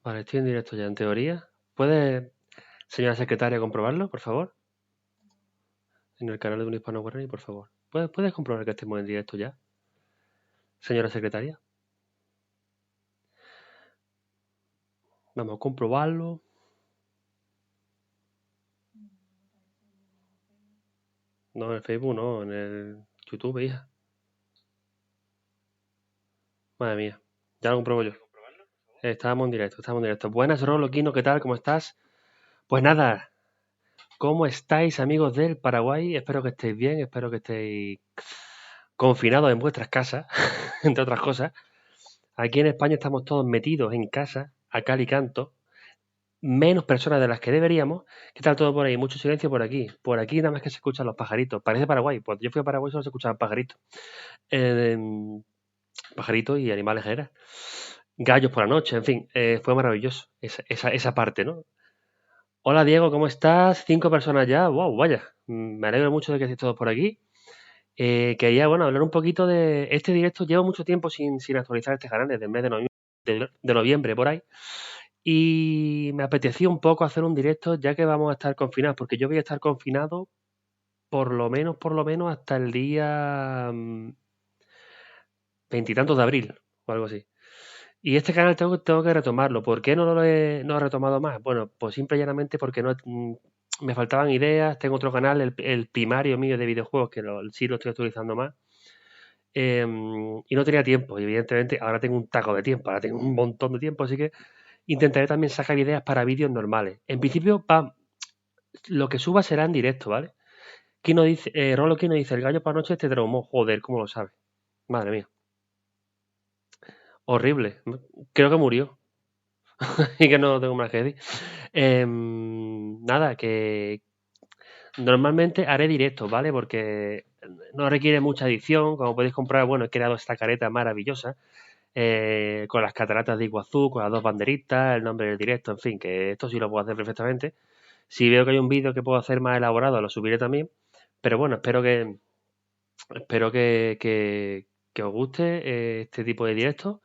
Vale, estoy en directo ya, en teoría. ¿Puede, señora secretaria, comprobarlo, por favor? En el canal de Un Hispano Guarani, por favor. ¿Puedes comprobar que estemos en directo ya? Señora secretaria. Vamos a comprobarlo. No, en el Facebook no, en el YouTube, hija. Madre mía, ya lo compruebo yo. Estábamos en directo. Buenas, Roloquino, ¿qué tal? ¿Cómo estás? Pues nada, ¿cómo estáis, amigos del Paraguay? Espero que estéis bien, espero que estéis confinados en vuestras casas, entre otras cosas. Aquí en España estamos todos metidos en casa, a cal y canto, menos personas de las que deberíamos. ¿Qué tal todo por ahí? Mucho silencio por aquí. Por aquí nada más que se escuchan los pajaritos. Parece Paraguay. Cuando yo fui a Paraguay solo se escuchaban pajaritos. Pajaritos y animales en general. Gallos por la noche, en fin. Fue maravilloso esa parte, ¿no? Hola Diego, ¿cómo estás? 5 personas ya. Wow, vaya. Me alegro mucho de que estéis todos por aquí. Quería, bueno, hablar un poquito de este directo. Llevo mucho tiempo sin actualizar este canal, desde el mes de noviembre, por ahí. Y me apetecía un poco hacer un directo ya que vamos a estar confinados, porque yo voy a estar confinado por lo menos hasta el día veintitantos de abril o algo así. Y este canal tengo que retomarlo. ¿Por qué no he retomado más? Bueno, pues simple y llanamente porque me faltaban ideas. Tengo otro canal, el primario mío de videojuegos, que sí lo estoy actualizando más. Y no tenía tiempo. Y evidentemente ahora tengo un taco de tiempo, ahora tengo un montón de tiempo, así que intentaré también sacar ideas para vídeos normales. En principio, lo que suba será en directo, ¿vale? Kino dice, Rolo Kino dice, el gallo para noche te traumó. Joder, ¿cómo lo sabes? Madre mía. Horrible. Creo que murió. Y que no tengo más que decir. Nada, que normalmente haré directo, ¿vale? Porque no requiere mucha edición. Como podéis comprar, bueno, he creado esta careta maravillosa. Con las cataratas de Iguazú, con las dos banderitas, el nombre del directo, en fin, que esto sí lo puedo hacer perfectamente. Si veo que hay un vídeo que puedo hacer más elaborado, lo subiré también. Pero bueno, espero que os guste este tipo de directos.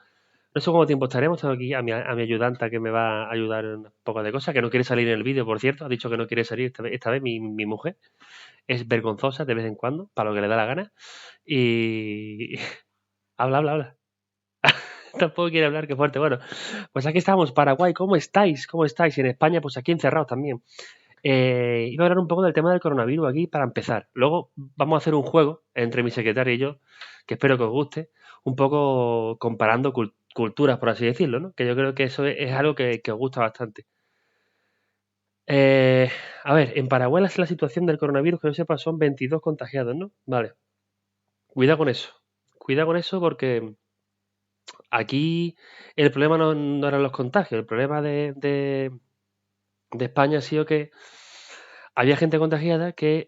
No sé cuánto tiempo estaremos. Tengo aquí a mi ayudanta que me va a ayudar en un poco de cosas, que no quiere salir en el vídeo, por cierto. Ha dicho que no quiere salir esta vez mi mujer. Es vergonzosa de vez en cuando, para lo que le da la gana. Y... habla. Tampoco quiere hablar, qué fuerte. Bueno, pues aquí estamos, Paraguay. ¿Cómo estáis? ¿Cómo estáis? Y en España, pues aquí encerrados también. Iba a hablar un poco del tema del coronavirus aquí para empezar. Luego vamos a hacer un juego entre mi secretario y yo, que espero que os guste, un poco comparando culturas, por así decirlo, ¿no? Que yo creo que eso es algo que os gusta bastante. Eh, a ver, en Paraguay la situación del coronavirus, que yo sepa, son 22 contagiados, ¿no? Vale, cuidado con eso. Cuidado con eso porque aquí el problema no eran los contagios, el problema de España ha sido que había gente contagiada que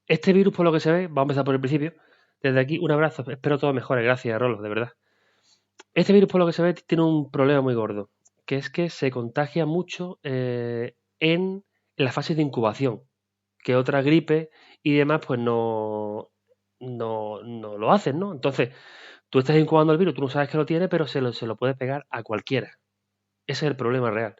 este virus, por lo que se ve, vamos a empezar por el principio. Desde aquí, un abrazo. Espero todo mejore. Gracias, Rolo, de verdad. Este virus, por lo que se ve, tiene un problema muy gordo, que es que se contagia mucho en la fase de incubación, que otra gripe y demás, pues no lo hacen, ¿no? Entonces, tú estás incubando el virus, tú no sabes que lo tiene, pero se lo puede pegar a cualquiera. Ese es el problema real.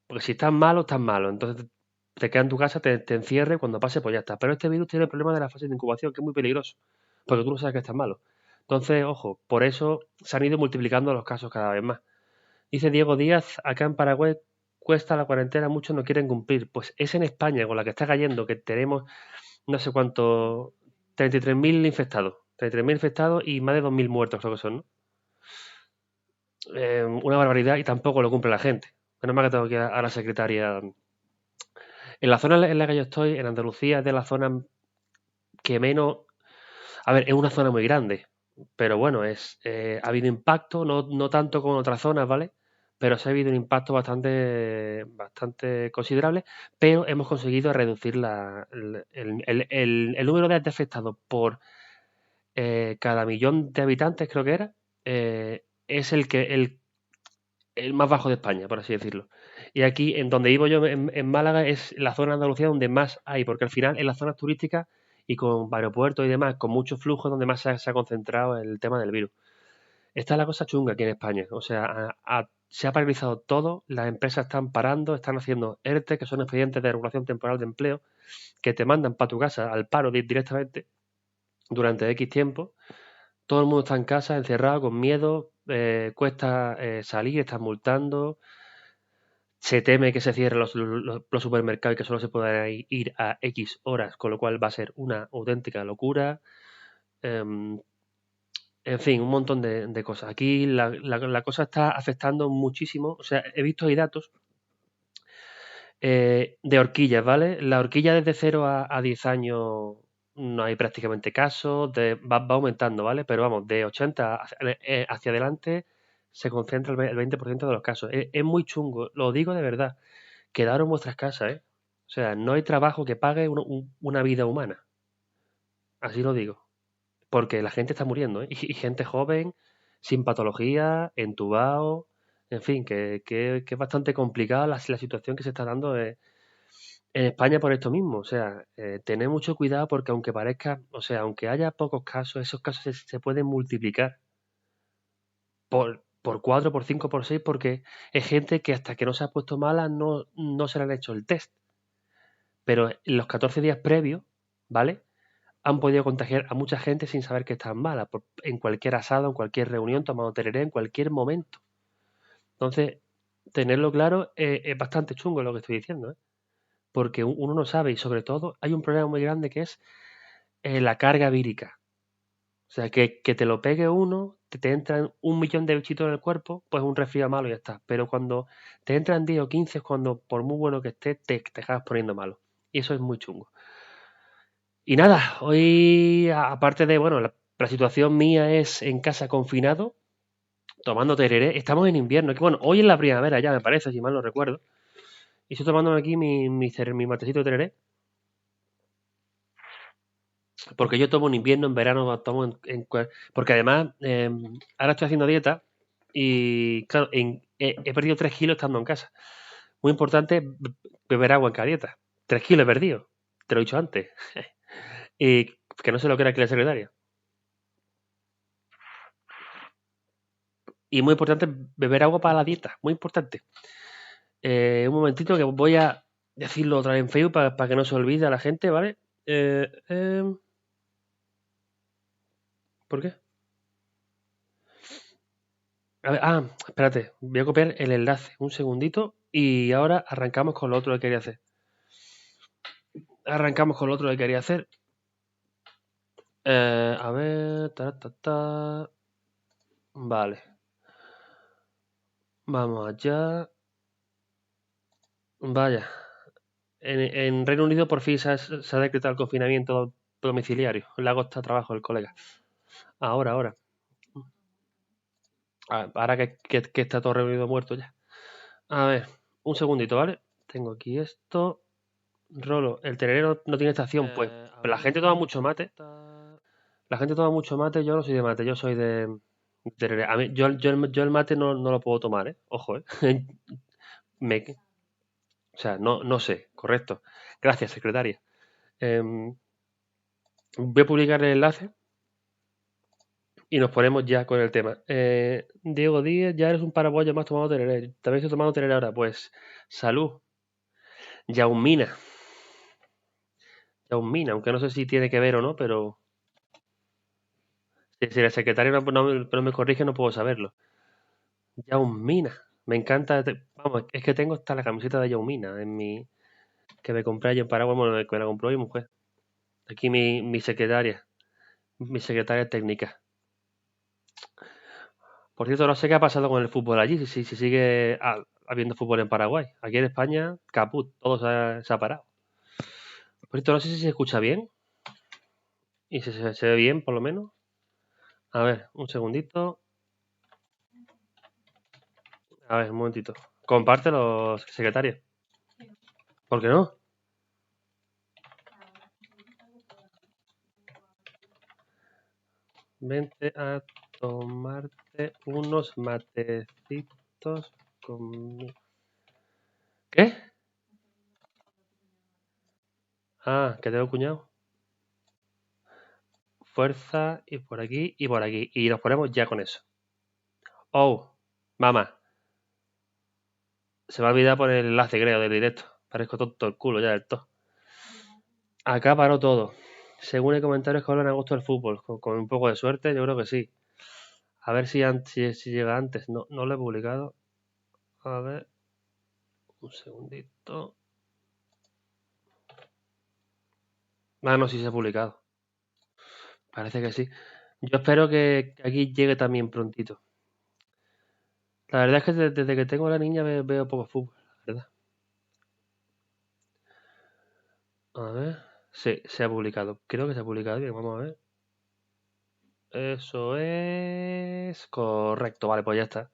Porque si estás malo, estás malo. Entonces te quedas en tu casa, te encierres, cuando pase, pues ya está. Pero este virus tiene el problema de la fase de incubación, que es muy peligroso. Porque tú no sabes que estás malo. Entonces, ojo, por eso se han ido multiplicando los casos cada vez más. Dice Diego Díaz, acá en Paraguay cuesta la cuarentena, muchos no quieren cumplir. Pues es en España, con la que está cayendo, que tenemos no sé cuánto, 33.000 infectados. 33.000 infectados y más de 2.000 muertos, creo que son, ¿no? Una barbaridad y tampoco lo cumple la gente. Menos mal que tengo que ir a la secretaria. En la zona en la que yo estoy, en Andalucía, es de las zonas que menos... A ver, es una zona muy grande, pero bueno, ha habido impacto, no tanto como en otras zonas, ¿vale? Pero sí ha habido un impacto bastante considerable, pero hemos conseguido reducir el número de afectados por cada millón de habitantes, creo que era, es el más bajo de España, por así decirlo. Y aquí, en donde vivo yo, en Málaga, es la zona de Andalucía donde más hay, porque al final en las zonas turísticas y con aeropuertos y demás, con mucho flujo, donde más se ha concentrado el tema del virus. Está la cosa chunga aquí en España. O sea, se ha paralizado todo, las empresas están parando, están haciendo ERTE, que son expedientes de regulación temporal de empleo, que te mandan para tu casa al paro directamente durante X tiempo. Todo el mundo está en casa, encerrado, con miedo, cuesta salir, están multando, se teme que se cierren los supermercados y que solo se pueda ir a X horas, con lo cual va a ser una auténtica locura. En fin, un montón de cosas. Aquí la cosa está afectando muchísimo. O sea, he visto ahí datos de horquillas, ¿vale? La horquilla desde 0 a 10 años no hay prácticamente casos, va aumentando, ¿vale? Pero vamos, de 80 hacia adelante se concentra el 20% de los casos. Es muy chungo, lo digo de verdad. Quedaros en vuestras casas, ¿eh? O sea, no hay trabajo que pague una vida humana. Así lo digo. Porque la gente está muriendo, ¿eh? Y gente joven, sin patología, entubado, en fin, que es bastante complicada la situación que se está dando en España por esto mismo. O sea, tener mucho cuidado porque aunque parezca, o sea, aunque haya pocos casos, esos casos se pueden multiplicar por 4, por 5, por 6, porque es gente que hasta que no se ha puesto mala no se le han hecho el test. Pero en los 14 días previos, ¿vale? Han podido contagiar a mucha gente sin saber que están malas, en cualquier asado, en cualquier reunión, tomando tereré, en cualquier momento. Entonces, tenerlo claro es bastante chungo lo que estoy diciendo, ¿eh? Porque uno no sabe y sobre todo hay un problema muy grande que es la carga vírica. O sea, que te lo pegue uno, te entran 1 millón de bichitos en el cuerpo, pues un resfriado malo y ya está. Pero cuando te entran 10 o 15 es cuando, por muy bueno que estés, te acabas poniendo malo. Y eso es muy chungo. Y nada, hoy, aparte de, bueno, la situación mía es en casa confinado, tomando tereré. Estamos en invierno, que bueno, hoy es la primavera ya, me parece, si mal no recuerdo. Y estoy tomándome aquí mi matecito de tereré. Porque yo tomo en invierno, en verano tomo porque además, ahora estoy haciendo dieta y, claro, he perdido 3 kilos estando en casa. Muy importante beber agua en cada dieta. 3 kilos he perdido, te lo he dicho antes. Y que no se lo crea aquí la secretaria. Y muy importante beber agua para la dieta, muy importante. Un momentito que voy a decirlo otra vez en Facebook para que no se olvide a la gente, ¿vale? Eh, eh, ¿Por qué? A ver, espérate, voy a copiar el enlace, un segundito, y ahora arrancamos con lo otro que quería hacer. Arrancamos con lo otro que quería hacer. A ver, Vale, vamos allá. Vaya, en Reino Unido por fin se ha decretado el confinamiento domiciliario. Le ha costado trabajo el colega. Ahora. Ahora que está todo reunido muerto ya. A ver, un segundito, ¿vale? Tengo aquí esto. Rolo, el tereré no tiene estación, pues. Pero la gente toma mucho mate. La gente toma mucho mate, yo no soy de mate, yo soy de tereré. A mí, yo el mate no lo puedo tomar, ¿eh? Ojo, ¿eh? Me- o sea, no sé, correcto. Gracias, secretaria. Em, Voy a publicar el enlace y nos ponemos ya con el tema. Diego Díez, ya eres un paraguayo más tomado tereré. También estoy tomando tereré ahora. Pues, salud. Yaumina. Yaumina, aunque no sé si tiene que ver o no, pero si la secretaria no me corrige, no puedo saberlo. Yaumina. Me encanta. Vamos, es que tengo hasta la camiseta de Yaumina que me compré allí en Paraguay, bueno, que me la compró mi mujer. Aquí mi secretaria técnica. Por cierto, no sé qué ha pasado con el fútbol allí, si sigue habiendo fútbol en Paraguay. Aquí en España, caput, todo se ha parado. Por cierto, no sé si se escucha bien y si se ve bien, por lo menos. A ver, un segundito. A ver, un momentito. Compártelo, secretaria. ¿Por qué no? Vente a tomarte unos matecitos conmigo. ¿Qué? Que tengo cuñado. Fuerza y por aquí y por aquí. Y nos ponemos ya con eso. Oh, mamá. Se me ha olvidado poner el enlace, creo, del directo. Parezco tonto el culo ya del todo. Acá paró todo. Según el comentario, es que hablan a gusto del fútbol. Con un poco de suerte, yo creo que sí. A ver si llega antes. No, no lo he publicado. A ver. Un segundito. Ah, no, sí se ha publicado. Parece que sí. Yo espero que aquí llegue también prontito. La verdad es que desde que tengo a la niña veo poco fútbol, la verdad. A ver. Sí, se ha publicado. Creo que se ha publicado bien. Vamos a ver. Eso es correcto. Vale, pues ya está.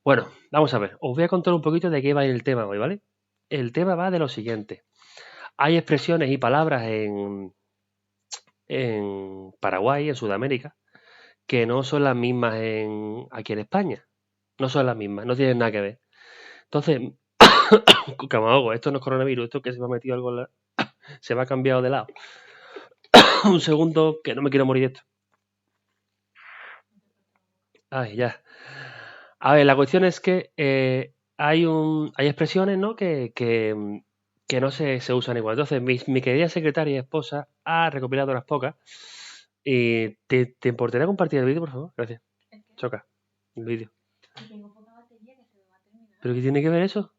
Bueno, vamos a ver. Os voy a contar un poquito de qué va el tema hoy, ¿vale? El tema va de lo siguiente. Hay expresiones y palabras en Paraguay, en Sudamérica, que no son las mismas aquí en España. No son las mismas, no tienen nada que ver. Entonces, que me ahogo, esto no es coronavirus, esto que se me ha metido algo se me ha cambiado de lado. Un segundo, que no me quiero morir de esto. Ay, ya. A ver, la cuestión es que hay expresiones, ¿no? Que no se usan igual. Entonces, mi querida secretaria y esposa ha recopilado unas pocas. Y ¿te importaría compartir el vídeo, por favor? Gracias. Choca, el vídeo. ¿Pero qué tiene que ver eso?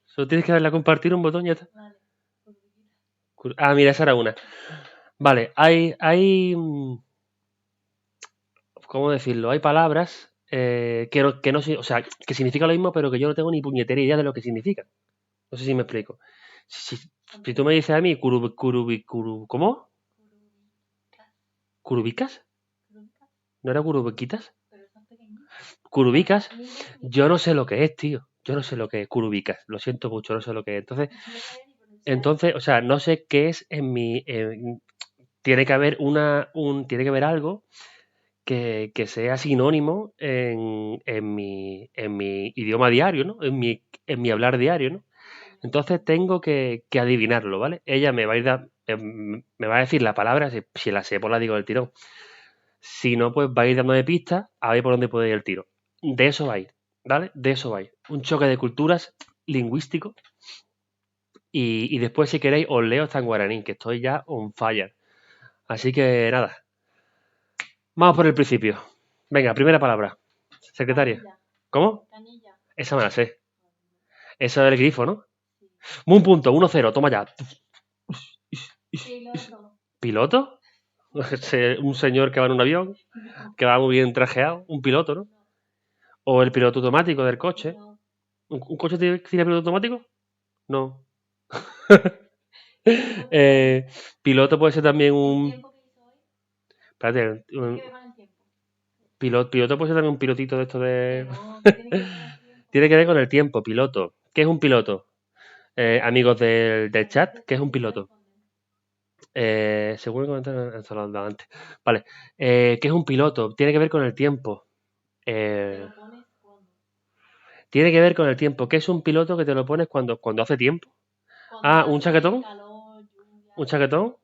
Solo tienes que darle a compartir un botón y ya está. Ah, mira, esa era una. Vale, ¿cómo decirlo? Hay palabras que no, o sea, que significan lo mismo, pero que yo no tengo ni puñetera idea de lo que significan. No sé si me explico. Si tú me dices a mí, ¿cómo? ¿Curubicas? ¿No era curubiquitas? Curubicas, yo no sé lo que es, tío. Yo no sé lo que es curubicas. Lo siento mucho, no sé lo que es. Entonces, o sea, no sé qué es tiene que haber tiene que haber algo que sea sinónimo en mi idioma diario, ¿no? En mi hablar diario, ¿no? Entonces tengo que adivinarlo, ¿vale? Ella me va a decir la palabra, si la sé, pues la digo del tirón. Si no, pues va a ir dándome pistas a ver por dónde puede ir el tiro. De eso va a ir, ¿vale? De eso va a ir. Un choque de culturas lingüístico. Y después, si queréis, os leo hasta en guaraní, que estoy ya on fire. Así que nada, vamos por el principio. Venga, primera palabra. Secretaria. ¿Cómo? Esa me la sé. Eso es el grifo, ¿no? Un punto, 1-0, toma ya. ¿Piloto? Un señor que va en un avión, que va muy bien trajeado, un piloto, ¿no? O el piloto automático del coche. ¿Un coche tiene piloto automático? No. Piloto puede ser también un. Espérate, piloto puede ser también un pilotito de esto de. Tiene que ver con el tiempo, piloto. ¿Qué es un piloto? Amigos del chat, ¿qué es un piloto? Según el comentario antes. Vale. ¿Qué es un piloto? Tiene que ver con el tiempo. Tiene que ver con el tiempo. ¿Qué es un piloto que te lo pones cuando hace tiempo? Ah, un chaquetón. Un chaquetón.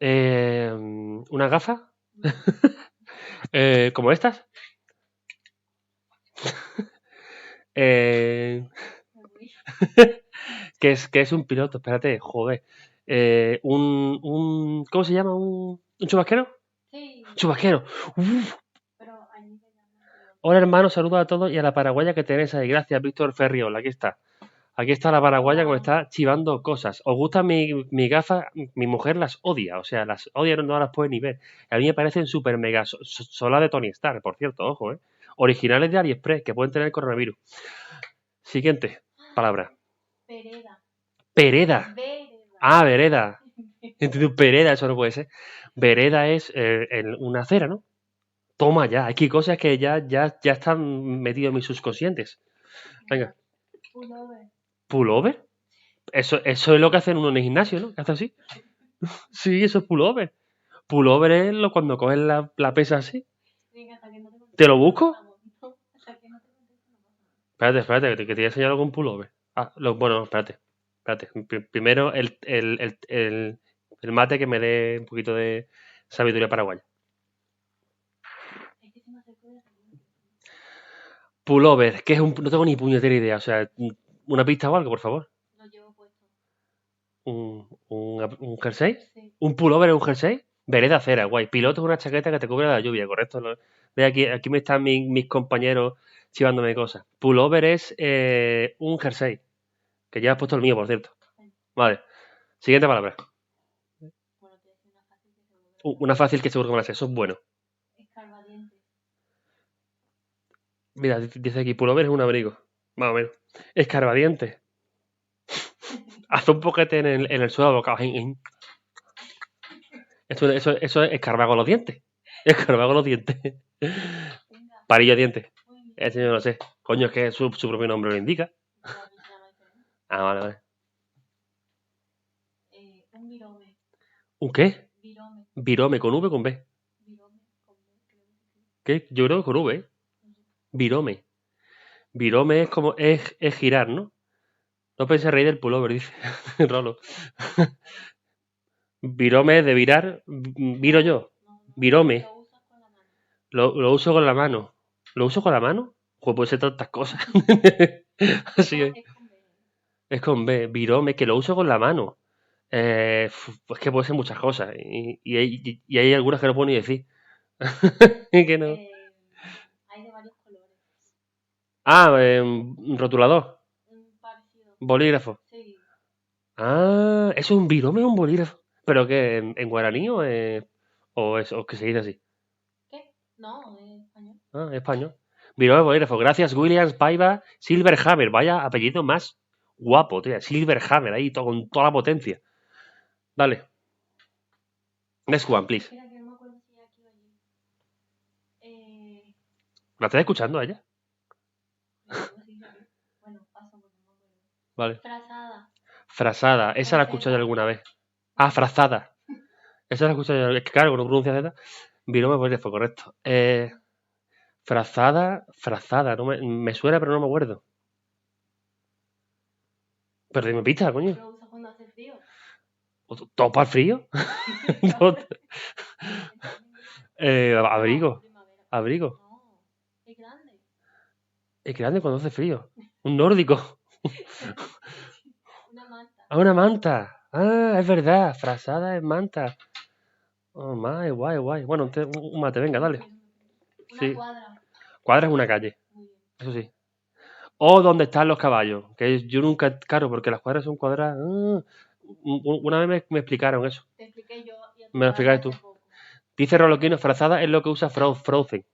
Una gafa. Como estas. Eh, ¿qué es un piloto? Espérate, joder. ¿Cómo se llama? ¿Un chubasquero? Un chubasquero. Uf. Hola hermano, saludos a todos y a la paraguaya que tenéis ahí. Gracias, Víctor Ferriol. Aquí está. Aquí está la paraguaya que me está chivando cosas. ¿Os gustan mi gafas? Mi mujer las odia, o sea, las odia, no las puede ni ver. A mí me parecen súper mega. Son las de Tony Stark, por cierto, ojo, ¿eh? Originales de AliExpress, que pueden tener coronavirus. Siguiente palabra. Pereda. Ah, vereda. Entiendo, pereda, eso no puede ser. Vereda es una acera, ¿no? Toma ya, aquí hay cosas que ya están metidas en mis subconscientes. Venga. ¿Pullover? Eso es lo que hacen uno en el gimnasio, ¿no? ¿Qué hace así? Sí, eso es pullover. Pullover es cuando coges la pesa así. ¿Te lo busco? Espérate, que te voy a enseñar algo con pullover. Bueno, espérate. Primero el mate que me dé un poquito de sabiduría paraguaya. Pullover, que es un... No tengo ni puñetera idea. O sea, una pista o algo, por favor. ¿Un jersey? ¿Un pullover es un jersey? Vereda cera, guay. Piloto es una chaqueta que te cubre de la lluvia, correcto. Ve aquí me están mis compañeros chivándome cosas. Pullover es un jersey. Que ya has puesto el mío, por cierto. Vale. Siguiente palabra. Una fácil que seguro que me la sé. Eso es bueno. Mira, dice aquí, pullover es un abrigo. Más o menos. Escarbadiente. Haz un poquete en el suelo bocados. Eso es escarbar con los dientes. Escarbar con los dientes. Parillo de dientes. Ese yo no lo sé. Coño, es que su propio nombre lo indica. Ah, vale, vale. ¿Un qué? Virome, ¿con V o con B? ¿Qué? Yo creo que con V, ¿eh? Virome. Virome es como... Es girar, ¿no? No pensé reír del pullover, dice Rolo. Virome es de virar. Viro yo. Virome. Lo uso con la mano. ¿Lo uso con la mano? Pues puede ser tantas cosas. Así es con B. Virome, que lo uso con la mano. Pues que puede ser muchas cosas. Y hay algunas que no puedo ni decir. Que no. Ah, rotulador. Bolígrafo. Ah, eso es un virome o un bolígrafo. ¿Pero qué? ¿En guaraní o que se dice así? Ah, en español. Virome, bolígrafo. Gracias, Williams, Paiva, Silverhammer. Vaya apellido más guapo, tío. Silverhammer, ahí con toda la potencia. Dale. Next one, please. ¿La estás escuchando a ella? Vale. Frasada. Esa la he escuchado yo alguna vez. Ah, frazada. Esa la he escuchado yo. Es que claro, no pronuncia Z. Virome, bolígrafo, correcto. Frazada. No me suena, pero no me acuerdo. Pero dime pista, coño. ¿Todo para el frío? Abrigo. Abrigo. Es grande cuando hace frío. Un nórdico. Ah, una manta. Ah, es verdad. Frazada es manta. Oh, my, guay. Bueno, un mate, venga, dale. Sí. Cuadra es una calle. Eso sí. O donde están los caballos. Que yo nunca, claro, porque las cuadras son cuadras. Una vez me explicaron eso. Me lo explicaste tú. Dice Roloquino, frazada es lo que usa Frozen.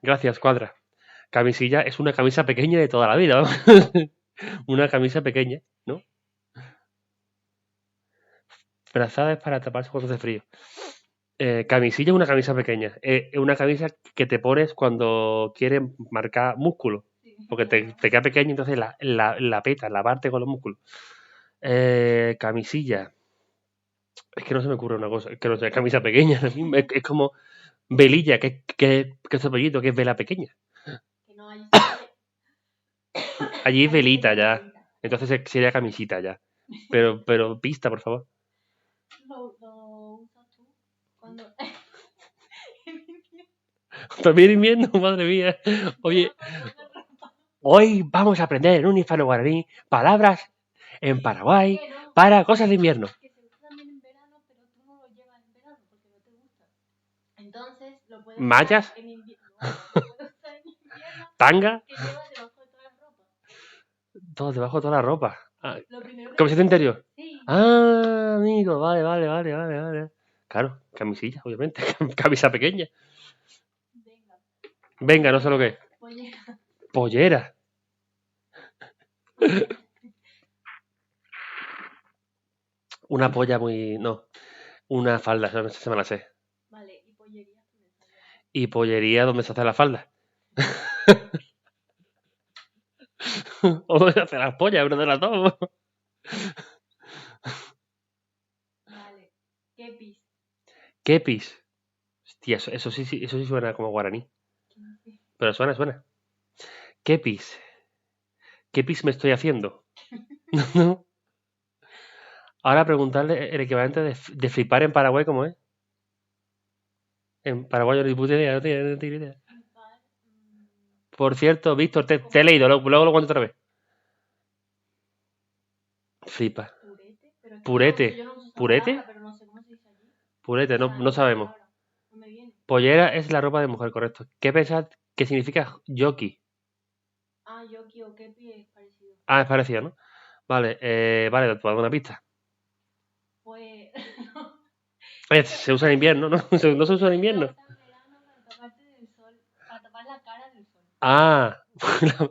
Gracias, cuadra. Camisilla es una camisa pequeña de toda la vida. Una camisa pequeña, ¿no? Frazada es para taparse cuando hace frío. Camisilla es una camisa pequeña. Es una camisa que te pones cuando quieres marcar músculo. Porque te queda pequeña, entonces la peta, la parte con los músculos. Camisilla. Es que no se me ocurre una cosa. Es que no sé, camisa pequeña. Es como velilla, que es su apellido, que es vela pequeña. Allí es velita ya. Entonces sería camisita ya. Pero pista, por favor. También invierno, madre mía. Oye, hoy vamos a aprender en un hispano guaraní palabras en Paraguay para cosas de invierno. Mallas, tanga, todo debajo de toda la ropa. Camiseta interior. Ah, amigo, vale. Claro, camisilla, obviamente. Camisa pequeña. Venga, no sé lo que es. Pollera. Una polla muy... No, una falda, esa no sé si me la sé. ¿Y pollería dónde se hace la falda? ¿O dónde se hace las pollas? Una de las dos. Kepis. Hostia, eso sí suena como guaraní. Pero suena. Kepis. ¿Qué me estoy haciendo? ¿No? Ahora preguntarle el equivalente de flipar en Paraguay, ¿cómo es? En paraguayo ni puta idea, no tengo idea. Impar, Por cierto, Víctor, te he leído, luego lo cuento otra vez. Flipa. purete, pero es que Purete. yo no uso esa ¿Purete? palabra, pero no sé cómo se dice allí. Purete, O sea, no es una sabemos. palabra, no me viene. Pollera es la ropa de mujer, correcto. ¿Qué pensás que significa jockey? Ah, yoki o kepi es parecido. Ah, es parecido, ¿no? Vale, vale, te puedo dar una pista. Pues, Se usa en invierno, ¿no? No se usa en lo invierno. usa en verano para taparte del sol, para tapar la cara del sol. Ah,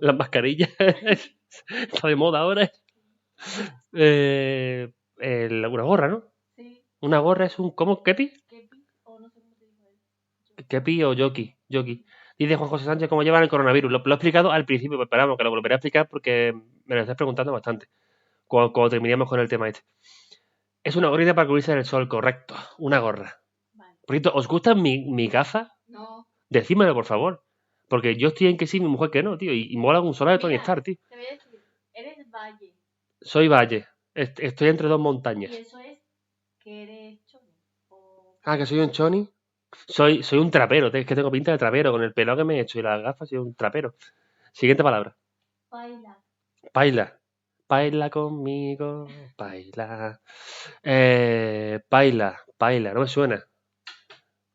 la mascarilla está de moda ahora. Una gorra, ¿no? Sí, Una gorra es un... ¿Cómo? ¿Kepi? kepi, o no sé cómo se dice él. ¿Kepi o jockey? Jockey. Dice Juan José Sánchez cómo llevan el coronavirus. Lo he explicado al principio, pero esperamos que lo volveré a explicar porque me lo estás preguntando bastante. Cuando terminemos con el tema este. Es una gorrita para cubrirse del sol, correcto. Una gorra. Vale. Por cierto, ¿os gustan mi gafas? No. Decídmelo, por favor. Porque yo estoy en que sí, mi mujer que no, tío. Y mola un solar de Tony Mira, Stark, tío. te voy a decir, eres valle. Soy valle. Estoy entre dos Y montañas. eso es que eres cholo. O Ah, que soy un valle. choni. Soy un trapero. Es que tengo pinta de trapero. Con el pelo que me he hecho y las gafas, soy un trapero. Siguiente palabra. Baila. Paila. Paila conmigo. Paila. Paila. No me suena.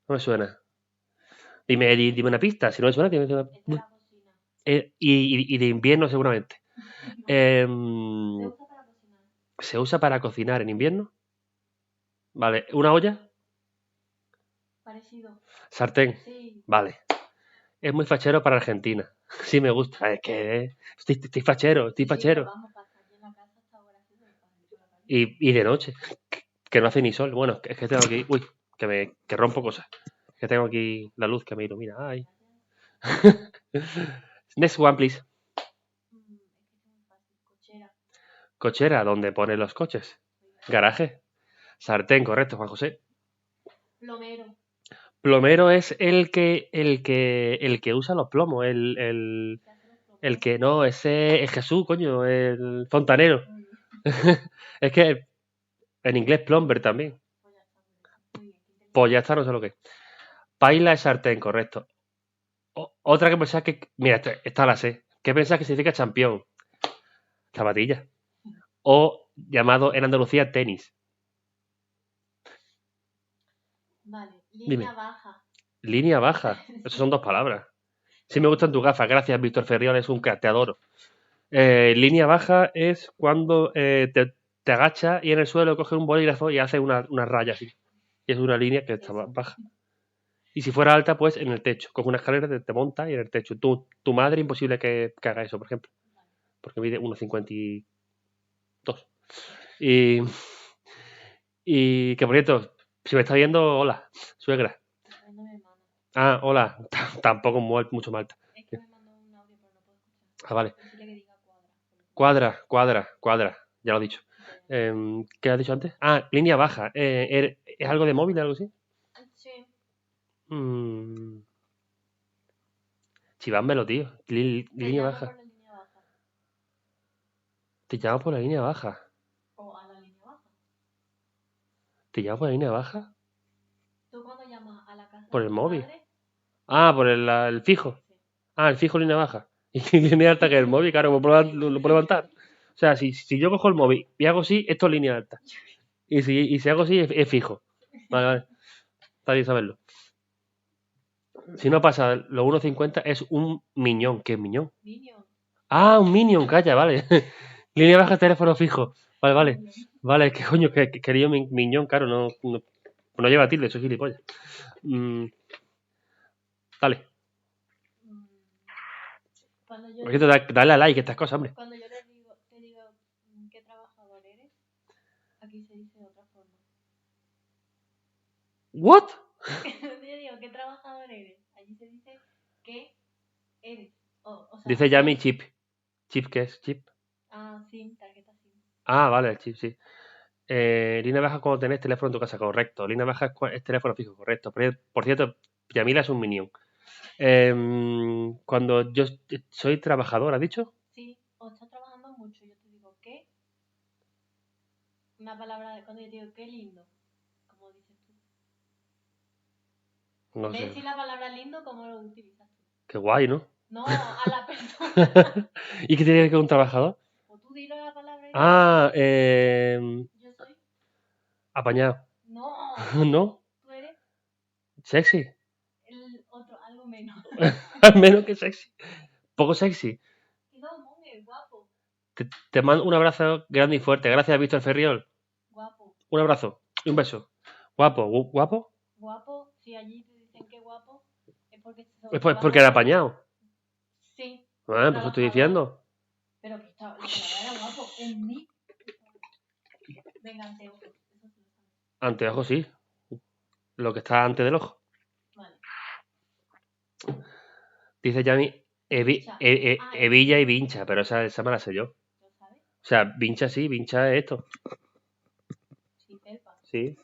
No me suena. Dime una pista. Si no me suena, dime una. Es de la cocina. Y de invierno seguramente. Se usa para cocinar. ¿Se usa para cocinar en invierno? Vale. ¿Una olla? Parecido. Sartén. Sí. Vale. Es muy fachero para Argentina. Sí me gusta. Es que estoy fachero, estoy Sí, sí, pero fachero. vamos, para estar aquí en la casa hasta ahora sí, para la calle. Y de noche. Que no hace ni sol. Bueno, es que tengo aquí... Uy, que rompo cosas. Que tengo aquí la luz que me ilumina. Ay. Next one, please. Es que es muy fácil. Cochera. Cochera, ¿dónde ponen los coches? Garaje. Sartén, correcto, Juan José. Plomero. Plomero es el que usa los plomos, Se hace los plomos. el que no, ese es Jesús, coño, el fontanero. Muy bien. Es que en inglés plumber también. Pues ya está, muy bien. Qué Pues ya inteligente. está, no sé lo que es. Paila es sartén, correcto. Otra que pensás que. Mira, esta la sé. ¿Qué pensás que significa champión? Zapatilla. O llamado en Andalucía tenis. Vale. Línea Dime. baja. Línea baja. Esas son dos palabras. Sí me gustan tus gafas. Gracias, Víctor Ferriol. Es un crack, te adoro. Línea baja es cuando te agachas y en el suelo coges un bolígrafo y haces una raya así. Y es una línea que está Eso. baja. Y si fuera alta, pues en el techo. Coges una escalera, te montas y en el techo. Tu madre, imposible que haga eso, por ejemplo. Vale. Porque mide 1,52. Y, y que por cierto, si me está viendo, hola, suegra. Me está viendo mi hermana. Ah, hola. Tampoco mucho más alta. Es que me mandó un audio, pero no puedo escuchar. Ah, vale. Decirle que diga cuadra. Cuadra. Ya lo he dicho. Ya, ya. ¿Qué has dicho antes? Ah, línea baja. ¿Es algo de móvil, algo así? Sí. Mm, chivámelo, tío. Te Línea llama baja. por la línea baja. Te llamo por la línea baja. O a la línea baja. ¿Te llamo por la línea baja? Tú cuando llamas a la casa ¿Por de el tu móvil? madre. Ah, por el fijo. Sí. Ah, el fijo línea baja. Y línea alta que el móvil, claro, lo puedo levantar. O sea, si yo cojo el móvil y hago así, esto es línea alta. Y si hago así, es fijo. Vale. Está bien saberlo. Si no pasa los 1,50 es un miñón. ¿Qué es miñón? Minion. Ah, un minion, calla, vale. Línea baja, teléfono fijo. Vale. Minion. Vale, que coño, que quería miñón, claro, no lleva tilde, soy gilipollas. Dale. Cuando yo Por le cierto, digo, dale a like a estas cosas, hombre. cuando yo te digo qué trabajador eres, aquí se dice de otra forma. ¿What? Cuando yo digo qué trabajador eres, allí se dice qué eres. O sea, Dice ya mi eres. chip. ¿Chip qué es? ¿Chip? Ah, SIM, tarjeta SIM. Ah, vale, el chip, sí. Línea baja cuando tenés teléfono en tu casa, correcto. Línea baja es teléfono fijo, correcto. Por cierto, Yamila es un minion. Cuando yo soy trabajador, ¿has dicho? Sí, o estás trabajando mucho, yo te digo qué. Una palabra, cuando yo te digo qué lindo, como dices tú. No ¿Ves sé. si la palabra lindo cómo lo utilizas tú? Qué guay, ¿no? No, a la persona. ¿Y qué tiene que ver con un trabajador? O tú dilo la palabra y Ah, yo soy. apañado. No, ¿No? tú eres Sexy. el otro, algo menos. Al menos que sexy. Poco sexy. Que no, monje, guapo. Te mando un abrazo grande y fuerte. Gracias, Víctor Ferriol. Guapo. Un abrazo y un beso. Guapo, guapo. Guapo, si allí te dicen que guapo, es porque son Pues porque era trabajadores. apañado. Sí, Ah, pues estoy trabajador. diciendo. Pero que la palabra era guapo. En mí. Venga, anteojos. Eso sí lo sabes. Anteojos, sí. Lo que está antes del ojo. Vale. Dice Yami, Vincha. Evilla y Vincha, pero esa me la sé yo. ¿Lo sabes? O sea, Vincha sí, Vincha es esto. Sí, felpa. Sí.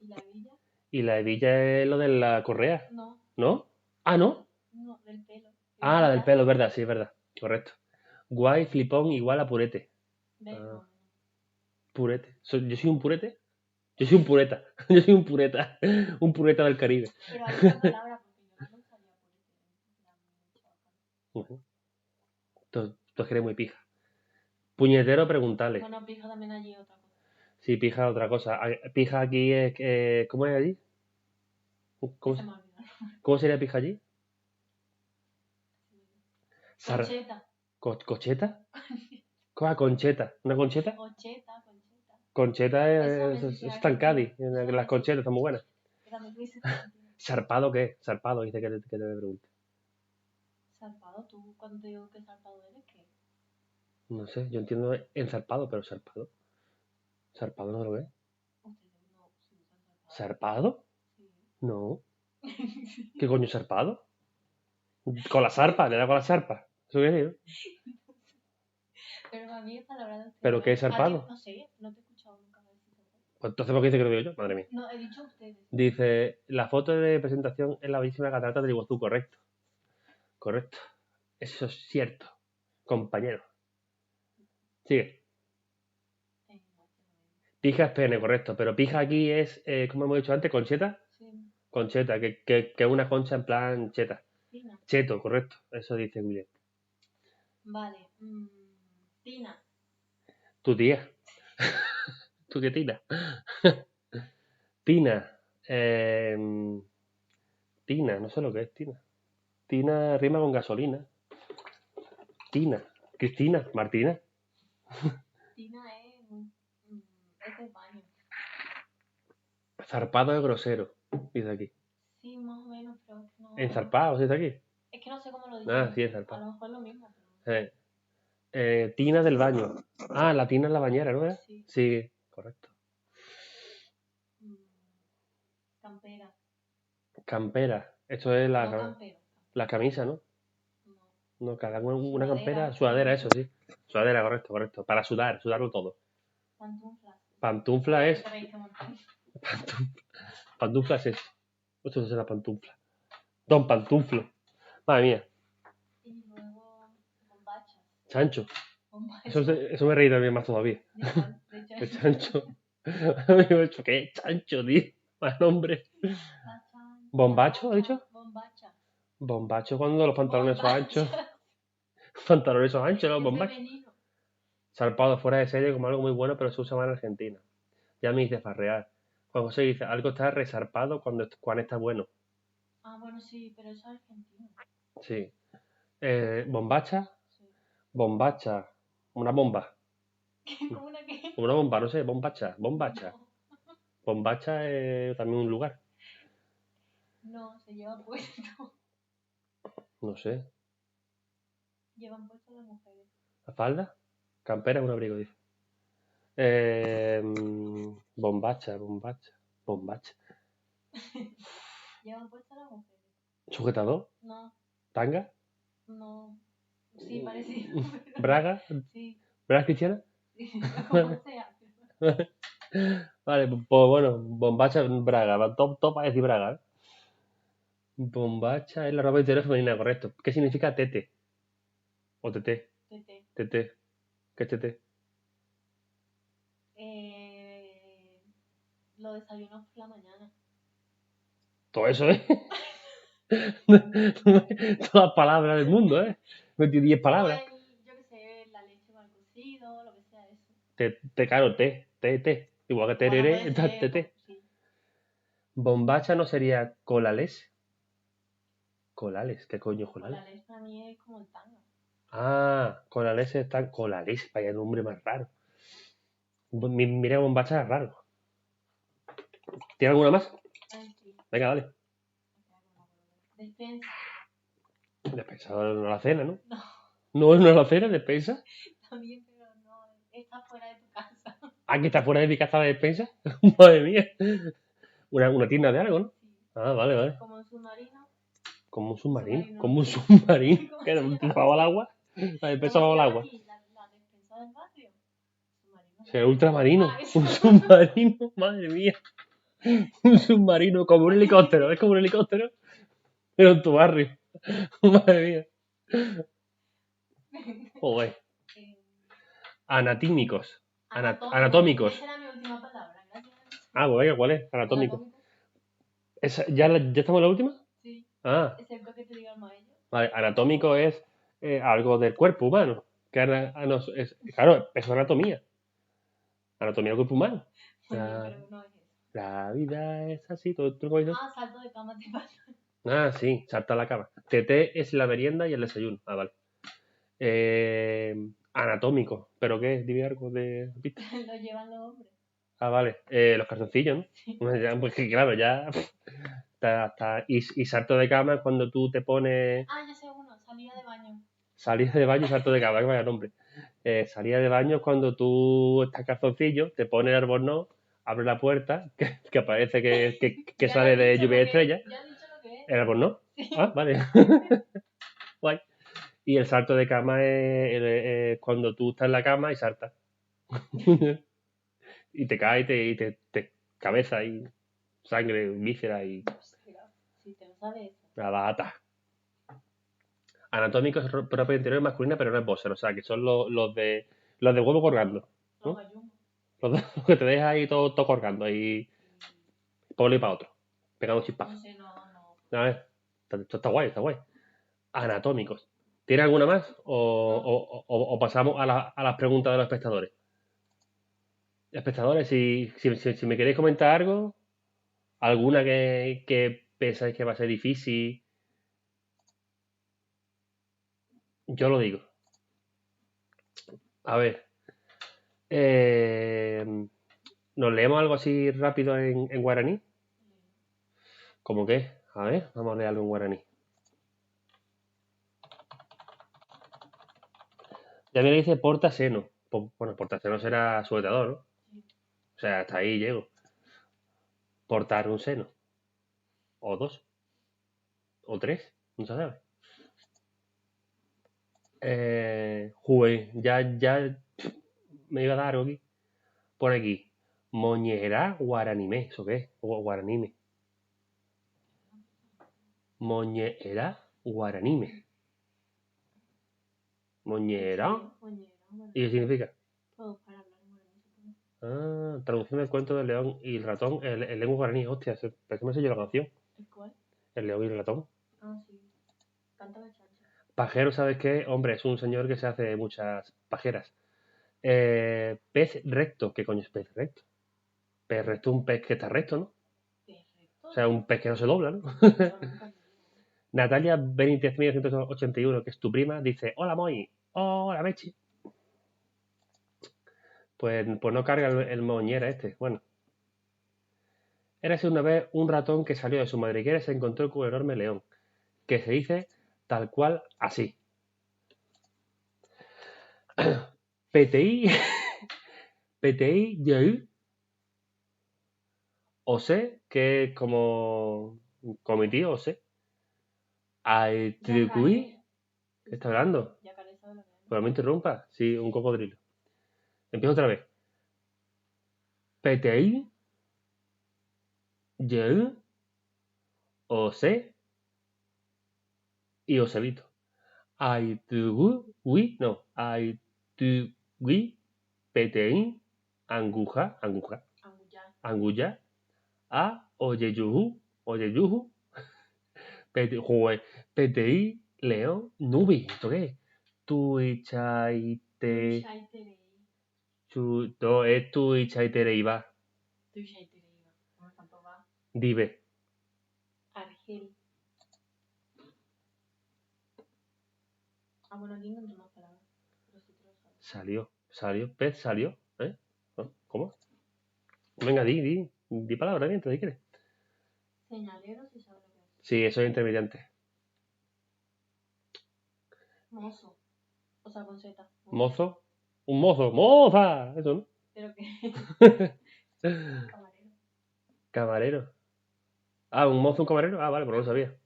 ¿Y la villa? Y la hebilla es lo de la correa, No, ¿no? Ah, ¿no? no, del pelo. Ah, la del Hebilla. pelo, es verdad, sí, es verdad. Correcto. Guay, flipón, igual a purete. ¿Ves? Ah, No. purete. ¿Yo soy un purete? Yo soy un pureta. Yo soy un pureta. Un pureta del Caribe. Pero hay otra palabra porque yo no lo usaría por Ujú. Tú eres muy pija. Puñetero, preguntarle. Bueno, pija también allí otra cosa. Sí, pija otra cosa. Pija aquí es... ¿cómo es allí? ¿Cómo, Se me olvidó. cómo sería pija allí? Sar- Concheta. ¿Cocheta? Concheta. ¿Una concheta? Ocheta, concheta. Concheta Eso me es dice está en Cádiz. Argentina. Las conchetas están muy buenas. Era me dice Argentina. ¿Zarpado qué? Zarpado, dice que te pregunte. Zarpado, tú cuando te digo que zarpado eres, ¿qué? No sé, yo entiendo enzarpado, pero zarpado. ¿Zarpado no lo ves? Ustedes no se usan zarpado. ¿Zarpado? Sí. No. ¿Qué coño es zarpado? Con la zarpa, le da con la zarpa. ¿Eso qué es? Pero a mí es palabra de ustedes. ¿Pero qué es ¿A ti? zarpado? No sé, no te he escuchado nunca decir zarpado. Pues entonces, ¿por qué dice que lo digo yo? Madre mía. No, he dicho ustedes. Dice, la foto de presentación es la bellísima catarata del Iguazú, correcto. Correcto. Eso es cierto, compañero. Sigue. No, que no me Pija es pene, correcto. Pero pija aquí es, como hemos dicho antes, concheta. Sí, Concheta, que es una concha en plan cheta. Tina. Cheto, correcto. Eso dice William. Vale. Tina. Tu tía. ¿Tú qué Tina? Tina. Tina, no sé lo que es Tina. Tina rima con gasolina. Tina. Cristina. Martina. Tina es del baño. Zarpado es grosero. Dice aquí. Sí, más o menos, pero que no. Enzarpado, dice aquí. Es que no sé cómo lo dicen. Ah, sí, A enzarpado. lo mejor es lo mismo, pero. Tina del baño. Ah, la tina en la bañera, ¿no es? Sí. Sí, correcto. Campera. Campera. Esto es No campero. la camisa, ¿no? No. No, cada una Sudadera, campera, sí. sudadera, eso sí. Sudadera, correcto, correcto. Para sudarlo todo. Pantuflas. Pantufla es. Te reíste un montón. Pantufla es eso. Esto es la pantufla. Don Pantuflo. Madre mía. Y luego bombachas. Chancho. Bombachas. Eso me reí también más todavía. ¿De cuál? De chancho. Amigo, ¿qué? Chancho, tío. Más nombre. ¿Bombacho, ha dicho? Bombacha. Bombacho cuando los pantalones son anchos. Bombacha. Pantalones son anchos, los Es bombachos. femenino. Zarpado fuera de serie como algo muy bueno, pero se usa más en Argentina. Ya me dice farrear. Juan José dice, algo está resarpado cuando está bueno. Ah, bueno, sí, pero eso es argentino. Sí. Bombacha. Sí. Bombacha. Una bomba. ¿Cómo una qué? Una bomba, no sé, bombacha. Bombacha. No. Bombacha es también un lugar. No, se lleva puesto. No sé. Llevan puesto las mujeres. ¿La falda? Campera es un abrigo, dice. Bombacha. Bombacha. Llevan puesto las mujeres. ¿Sujetador? No, ¿Tanga? no. Sí, parecido. ¿Braga? Sí, ¿Braga cristiana? sí. ¿Cómo se hace? Vale, pues bueno, bombacha Braga. Top para decir Braga, ¿eh? Bombacha es la ropa interior femenina, correcto. ¿Qué significa tete? O tete. Tete. Tete. ¿Qué es tete? Lo desayuno por la mañana. Todo eso, ¿eh? Todas palabras del mundo, ¿eh? 10 palabras. O yo qué sé, la leche mal cocido, lo que sea eso. Claro, té. Igual que Bueno, tereré, puede está ser, té. sí. Bombacha no sería colales. Colales, ¿qué coño es Con la colales? leche para mí es como el tanga. Ah, colales están. Colales, vaya nombre más raro. Mira, bombacha es raro. ¿Tiene alguna más? Ay, sí. Venga, dale. Despensa. Despensa no la cena, ¿no? No, No es la cena, despensa. también, pero no. Está fuera de tu casa. Ah, que está fuera de mi casa la despensa. Madre mía. Una tienda de algo, ¿no? Sí. Ah, vale. Como un submarino. Como un submarino. Submarino. Como un submarino. ¿Cómo Que se llama? bajo al agua. La despensa ¿Cómo se bajo el llama agua. aquí? La despensa del barrio. Submarino. Será ultramarino. Ah, eso. Un submarino. Madre mía. Un submarino. Como un helicóptero. Es como un helicóptero. Pero en tu barrio. Madre mía. Joder. Eh, Anatímicos. Anatómicos. Anatómicos. Esa era mi última palabra. Gracias. Ah, pues venga, ¿cuál es? Anatómico. Anatómicos. ¿Ya estamos en la última? Sí. Ah, Excepto que te diga el maestro. vale. Anatómico es algo del cuerpo humano. Claro, eso es anatomía. Anatomía del cuerpo humano. Muy bien, La, pero no es eso. la vida es así, todo ¿tú lo conoces? Ah, salto de cama te pasa. Ah, sí, salta a la cama. TT es la merienda y el desayuno. Ah, vale. Anatómico. ¿Pero qué es? Dime algo de pista. Lo llevan los hombres. Ah, vale. Los calzoncillos, ¿no? Sí. Ya, pues que claro, ya. Y salto de cama es cuando tú te pones. Ah, ya sé uno. Salida de baño. Salida de baño y salto de cama, que vaya nombre. Salida de baño es cuando tú estás calzoncillo, te pones el albornoz, abres la puerta, que parece que Ya lo sale has de dicho lluvia lo de que estrellas. es. Ya has dicho lo que es. ¿El albornoz? Sí. Ah, vale. Guay. Y el salto de cama es cuando tú estás en la cama y saltas. Y te caes y te cabeza y sangre, vísceras y Hostia, si te lo sabes eso. la bata. Anatómico es ropa interior masculina, pero no es boxer, o sea, que son los de huevo colgando, Los ¿no? gallumbos. Los que te dejas ahí todo colgando y por y para otro, pegando No chispazos. sé, no. A ver, esto está guay, está guay. Anatómicos. ¿Tiene alguna más? O pasamos a las preguntas de los espectadores. Espectadores, si me queréis comentar algo, alguna que pensáis que va a ser difícil, yo lo digo. A ver, eh, ¿nos leemos algo así rápido en guaraní? ¿Cómo qué? A ver, vamos a leer algo en guaraní. Ya me dice porta seno. Bueno, porta seno será sujetador, ¿no? Sí. O sea, hasta ahí llego. Portar un seno. O dos. O tres. No se sabe. Ya me iba a dar algo aquí. Por aquí. Moñera guaranime. ¿Eso qué es? O guaranime. Moñera guaranime. Moñera. ¿Y qué significa? Puedo para hablar en guaraní. Ah, traducción del cuento del león y el ratón en lengua guaraní. Hostia, parece que me sé yo la canción. ¿El cuál? El león y el ratón. Ah, sí. Canta la chancha. Pajero, ¿sabes qué? Hombre, es un señor que se hace muchas pajeras. Pez recto. ¿Qué coño es pez recto? Pez recto es un pez que está recto, ¿no? Perfecto. O sea, un pez que no se dobla, ¿no? Eso nunca me digo. Natalia Benítez 1981, que es tu prima, dice: Hola, Moy. Hola, Mechi. Pues no carga el moñera este. Bueno. Érase una vez un ratón que salió de su madriguera y se encontró con un enorme león, que se dice tal cual así. PTI, PTI, YEU, o sé, que es como mi tío, o sé. Aitrucui, ¿qué está hablando? Ya Karen sabe lo que es. Pues no me interrumpa, sí, un cocodrilo. Empiezo otra vez. PTI, YEU, o sé y Osebito. Aitrucui, no, Aitrucui, PTI, Anguja, Angulla. Anguya, A Oyeyuhu, Oye, yuju. PTI, León, Nubi. ¿Esto qué es? Tuichaite. No, es Tuichaitereiba. Dive. Argel. Ah, bueno, aquí encontré más palabras. Pero sí te lo sabes. Salió. Pez salió. ¿Eh? ¿Cómo? Venga, di palabra mientras, si quieres. Señalero, si sabes lo que es. Sí, eso es intermediante. Mozo. O sea, con Z. Mozo. Un mozo. ¡Moza! Eso, ¿no? Pero que. Camarero. Camarero. Ah, un mozo, un camarero. Ah, vale, pero no lo sabía.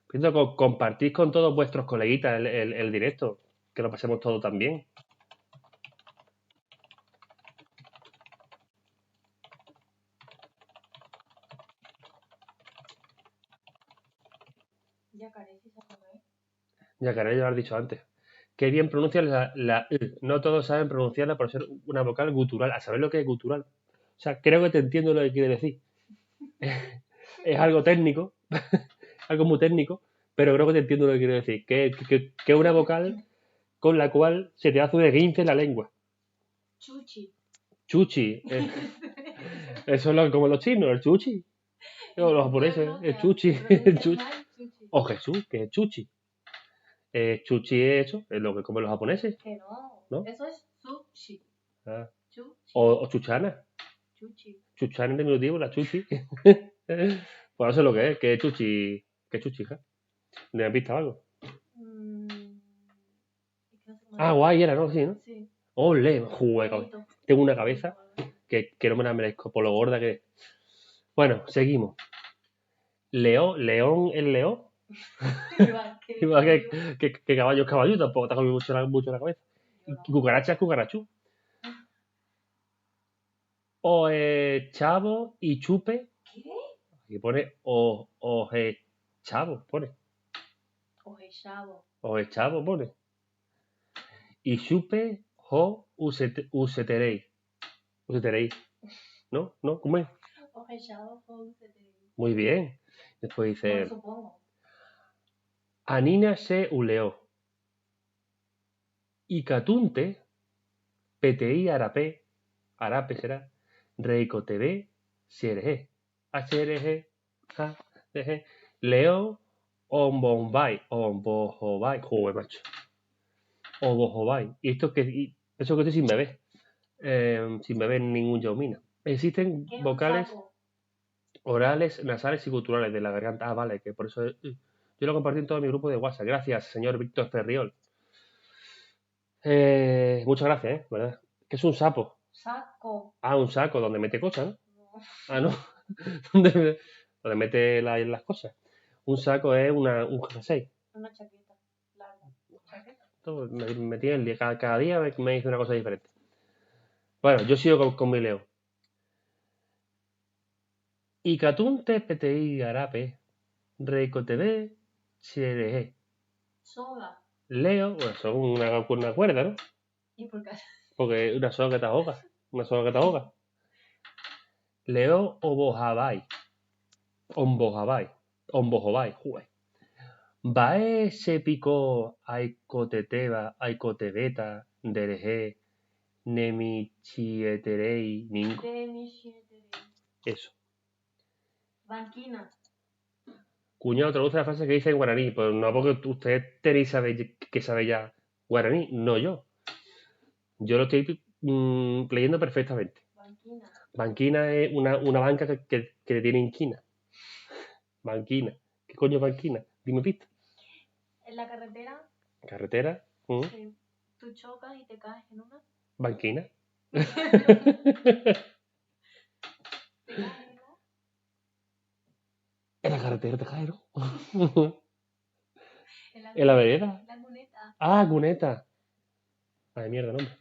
Pienso que compartís con todos vuestros coleguitas el directo. Que lo pasemos todo tan bien. Yacaré, si sabes lo que es. Yacaré, ya lo has dicho antes. Qué bien pronuncias la I. No todos saben pronunciarla por ser una vocal gutural. ¿A saber lo que es gutural? O sea, creo que te entiendo lo que quiere decir. Es algo técnico, algo muy técnico, pero creo que te entiendo lo que quiere decir. Que es una vocal con la cual se te hace un esguince en la lengua. Chuchi. Chuchi. Eso es como los chinos, el chuchi. O los japoneses, el chuchi. El chuchi. O Jesús, que es chuchi. Chuchi es eso, es lo que comen los japoneses. Que no. ¿No? Eso es sushi. Ah. Chuchi. O chuchana. Chuchi. Chuchana en diminutivo, la chuchi. Pues no sé lo que es chuchi. ¿Qué es chuchi, hija? ¿Le has visto algo? Ah, guay era, ¿no? Sí, ¿no? Sí. Ole, juego. Tengo una cabeza que no me la merezco por lo gorda que es. Bueno, seguimos. León el león. Igual que caballo es caballo, tampoco te ha comido mucho la cabeza. Y cucaracha es cucarachú. O chavo y chupe. ¿Qué? Aquí pone chavo, pone. Chavo, pone. Y chupe jo useterei. Useterei. ¿No? ¿No? ¿Cómo es? Muy bien. Después dice. Bueno, supongo. Anina se uleo. Icatunte. PTI arape. Arape será. Reico TV. CRG. HRG. HRG. Leo. Ombombay. Ombojobai. Joder, macho. Ombojobai. Y esto que. Eso que estoy sin beber. Sin beber ningún yaumina. Existen vocales orales, nasales y culturales de la garganta. Ah, vale, que por eso yo lo compartí en todo mi grupo de WhatsApp. Gracias, señor Víctor Ferriol. Muchas gracias, ¿verdad? ¿Qué es un sapo? Saco. Ah, un saco donde mete cosas, ¿no? No. Ah, ¿no? donde mete las cosas. Un saco es un jersey. Una chaqueta. Larga. ¿Chaqueta? Me tiene el día. Cada día me dice una cosa diferente. Bueno, yo sigo con mi leo. Icatunte PTI Arape. Reico TV. CRG. Soga. Leo, bueno, son una cuerda, ¿no? ¿Y por qué? Porque una soga que te ahoga. Una soga que te ahoga. Leo Obojabai. Ombojabai. Ombojobai, juez. Bae se picó Aicoteteba, Aicotebeta, Dereje, Nemichieterei, Ningo. Eso. Banquina. Cuñado, traduce la frase que dice en guaraní, pues no porque usted tenéis que sabe ya guaraní, no yo. Yo lo estoy leyendo perfectamente. Banquina. Banquina es una banca que tiene inquina. Banquina. ¿Qué coño es banquina? Dime pista. En la carretera. Carretera. Sí. Tú chocas y te caes en una. Banquina. ¿Te caes En la carretera te caes, ¿no? en la vereda? La cuneta. Ah, cuneta. Ay, mierda, nombre.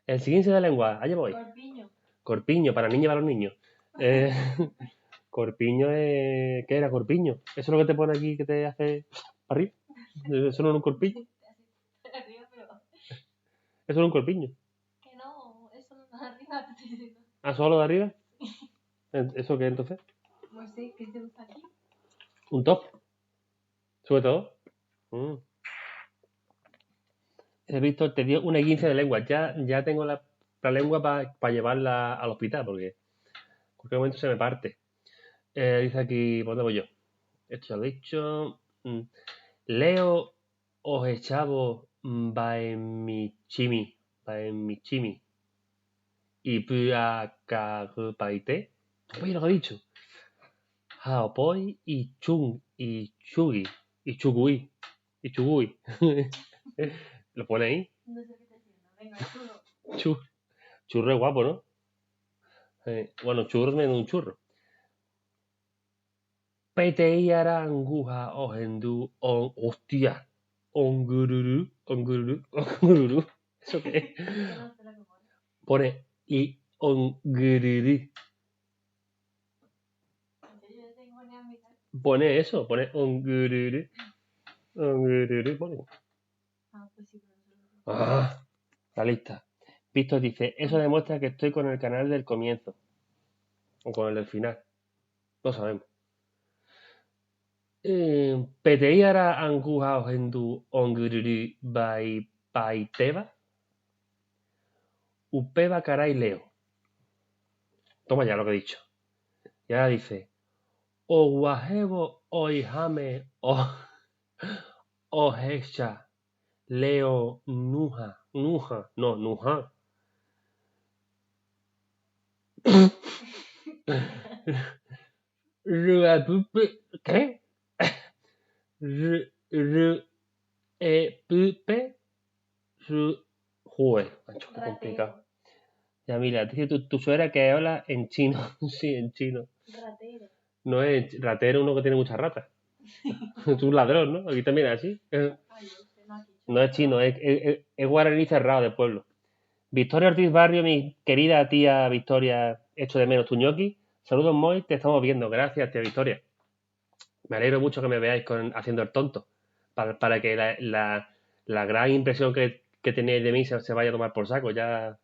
El siguiente de lengua. Allá voy. Corpiño. Corpiño, para niños y para los niños. Corpiño es. ¿Qué era corpiño? ¿Eso es lo que te pone aquí que te hace para arriba? ¿Eso no es un corpiño? ¿Eso no es un corpiño? Que no, eso no es arriba. ¿Ah, solo de arriba? ¿Eso qué entonces? No sé, ¿qué te gusta aquí? ¿Un top? ¿Sobre todo? Mm. He visto, te dio una 15 de lengua. Ya tengo la lengua para llevarla al hospital, porque en cualquier momento se me parte. Dice aquí, ¿por dónde voy yo? Esto ya lo he dicho. Leo os echavo baemichimi y puakagupaite. Oye, lo que he dicho. Haopoi y chung y chugi y chugui y chugui. ¿Lo pone ahí? No sé qué está haciendo. Venga, chulo. Churro es guapo, ¿no? Bueno, churro menos un churro. Peteiara anguja ojendu on hostia. Ongururu. ¿Eso qué es? Es que no sé lo que pone. Pone y ongururu. En serio, yo tengo ni a mitad. Pone eso, pone ongururu. Ongururu, pone. Ah, pues sí, pero no sé lo que pone. Ah, la lista. Víctor dice, eso demuestra que estoy con el canal del comienzo. O con el del final. No sabemos. Peteiara anguja ojendu ongururu baiteba. Upeba caray Leo. Toma ya lo que he dicho. Y ahora dice, o guajebo oijame o hecha Leo nuja, no, nuja. ¿Qué? Ruepupe. Joder, macho, qué complicado. Ratero. Ya mira, dice tu suegra que habla en chino. Sí, en chino. Ratero. No es ratero uno que tiene muchas ratas. Es un ladrón, ¿no? Aquí también es así. Ay, yo sé, no aquí. No es chino, es guaraní cerrado de pueblo. Victoria Ortiz Barrio, mi querida tía Victoria, echo de menos tu ñoqui. Saludos, Moy, te estamos viendo. Gracias, tía Victoria. Me alegro mucho que me veáis haciendo el tonto. Para que la gran impresión que tenéis de mí se vaya a tomar por saco. Ya,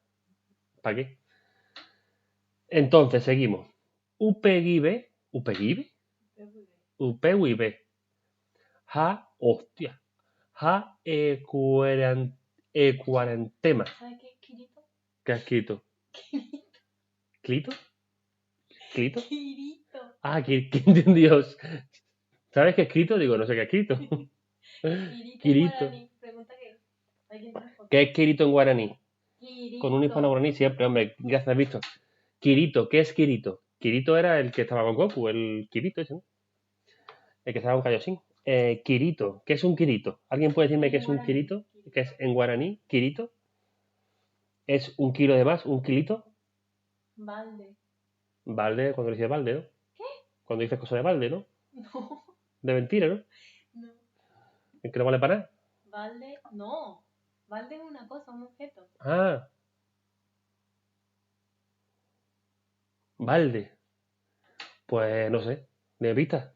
¿para qué? Entonces, seguimos. UPGIB. ¿UPGIB? UPGIB. Hostia. Cuarentema. ¿Sabes qué es Kirito? ¿Qué has escrito? ¿Clito? ¿Clito? Kirito. Ah, Dios. ¿Sabes qué he escrito? Digo, no sé qué he escrito. Kirito Kirito. guaraní. Pregunta qué es. Alguien responde. ¿Qué es Kirito en guaraní? Con un hispano Kirito. guaraní siempre, hombre. Gracias, Víctor. Kirito, ¿qué es Kirito? Kirito era el que estaba con Goku, el Kirito ese, ¿no? El que estaba con Kaioshin. Kirito, ¿qué es un Kirito? ¿Alguien puede decirme qué En es un guaraní. Kirito? ¿Qué es en guaraní? Kirito. ¿Es un kilo de más? ¿Un kilito? Balde. Balde, cuando dices balde, ¿no? ¿Qué? Cuando dices cosa de balde, ¿no? No. De mentira, ¿no? No. Es que no vale para nada. Balde. No. Balde es una cosa, un objeto. Ah, balde. Pues no sé. ¿De pista?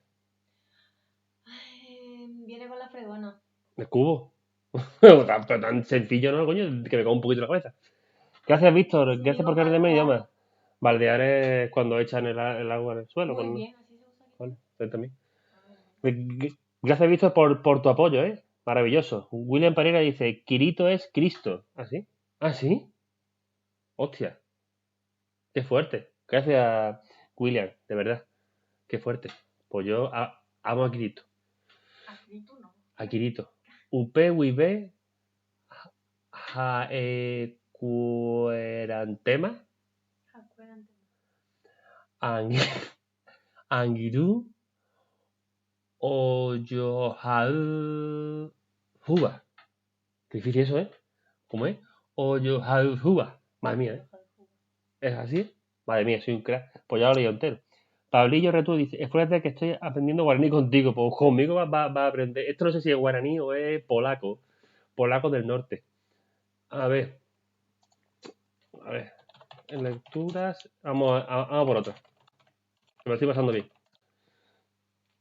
Viene con la fregona. ¿De cubo? Pero tan sencillo, ¿no, coño? Que me cago un poquito la cabeza. Gracias, Víctor. Sí, Gracias digo por cambiarme mi baldear. idioma. Baldear es cuando echan el agua en el suelo. Muy bien, así se usa aquí. Vale, yo también. A ver, Gracias, Víctor, por tu apoyo, ¿eh? Maravilloso. William Pereira dice, Kirito es Cristo. ¿Ah, sí? ¿Ah, sí? Hostia, qué fuerte. Gracias, William, de verdad. Qué fuerte. Pues yo amo a Kirito. a Kirito no. A Kirito. UPWIB Jaecuerantema Acuérdate. Angiru Oyohau Juba. Qué difícil eso, ¿eh? ¿Cómo es? Oyohau Juba. Madre mía, ¿eh? ¿Es así? Madre mía, soy un crack. Pues ya lo leí entero. Pablillo Retú dice, esfuérzate que estoy aprendiendo guaraní contigo. Pues conmigo va a aprender. Esto no sé si es guaraní o es polaco. Polaco del norte. A ver. A ver. En lecturas. Vamos por otro. Me lo estoy pasando bien.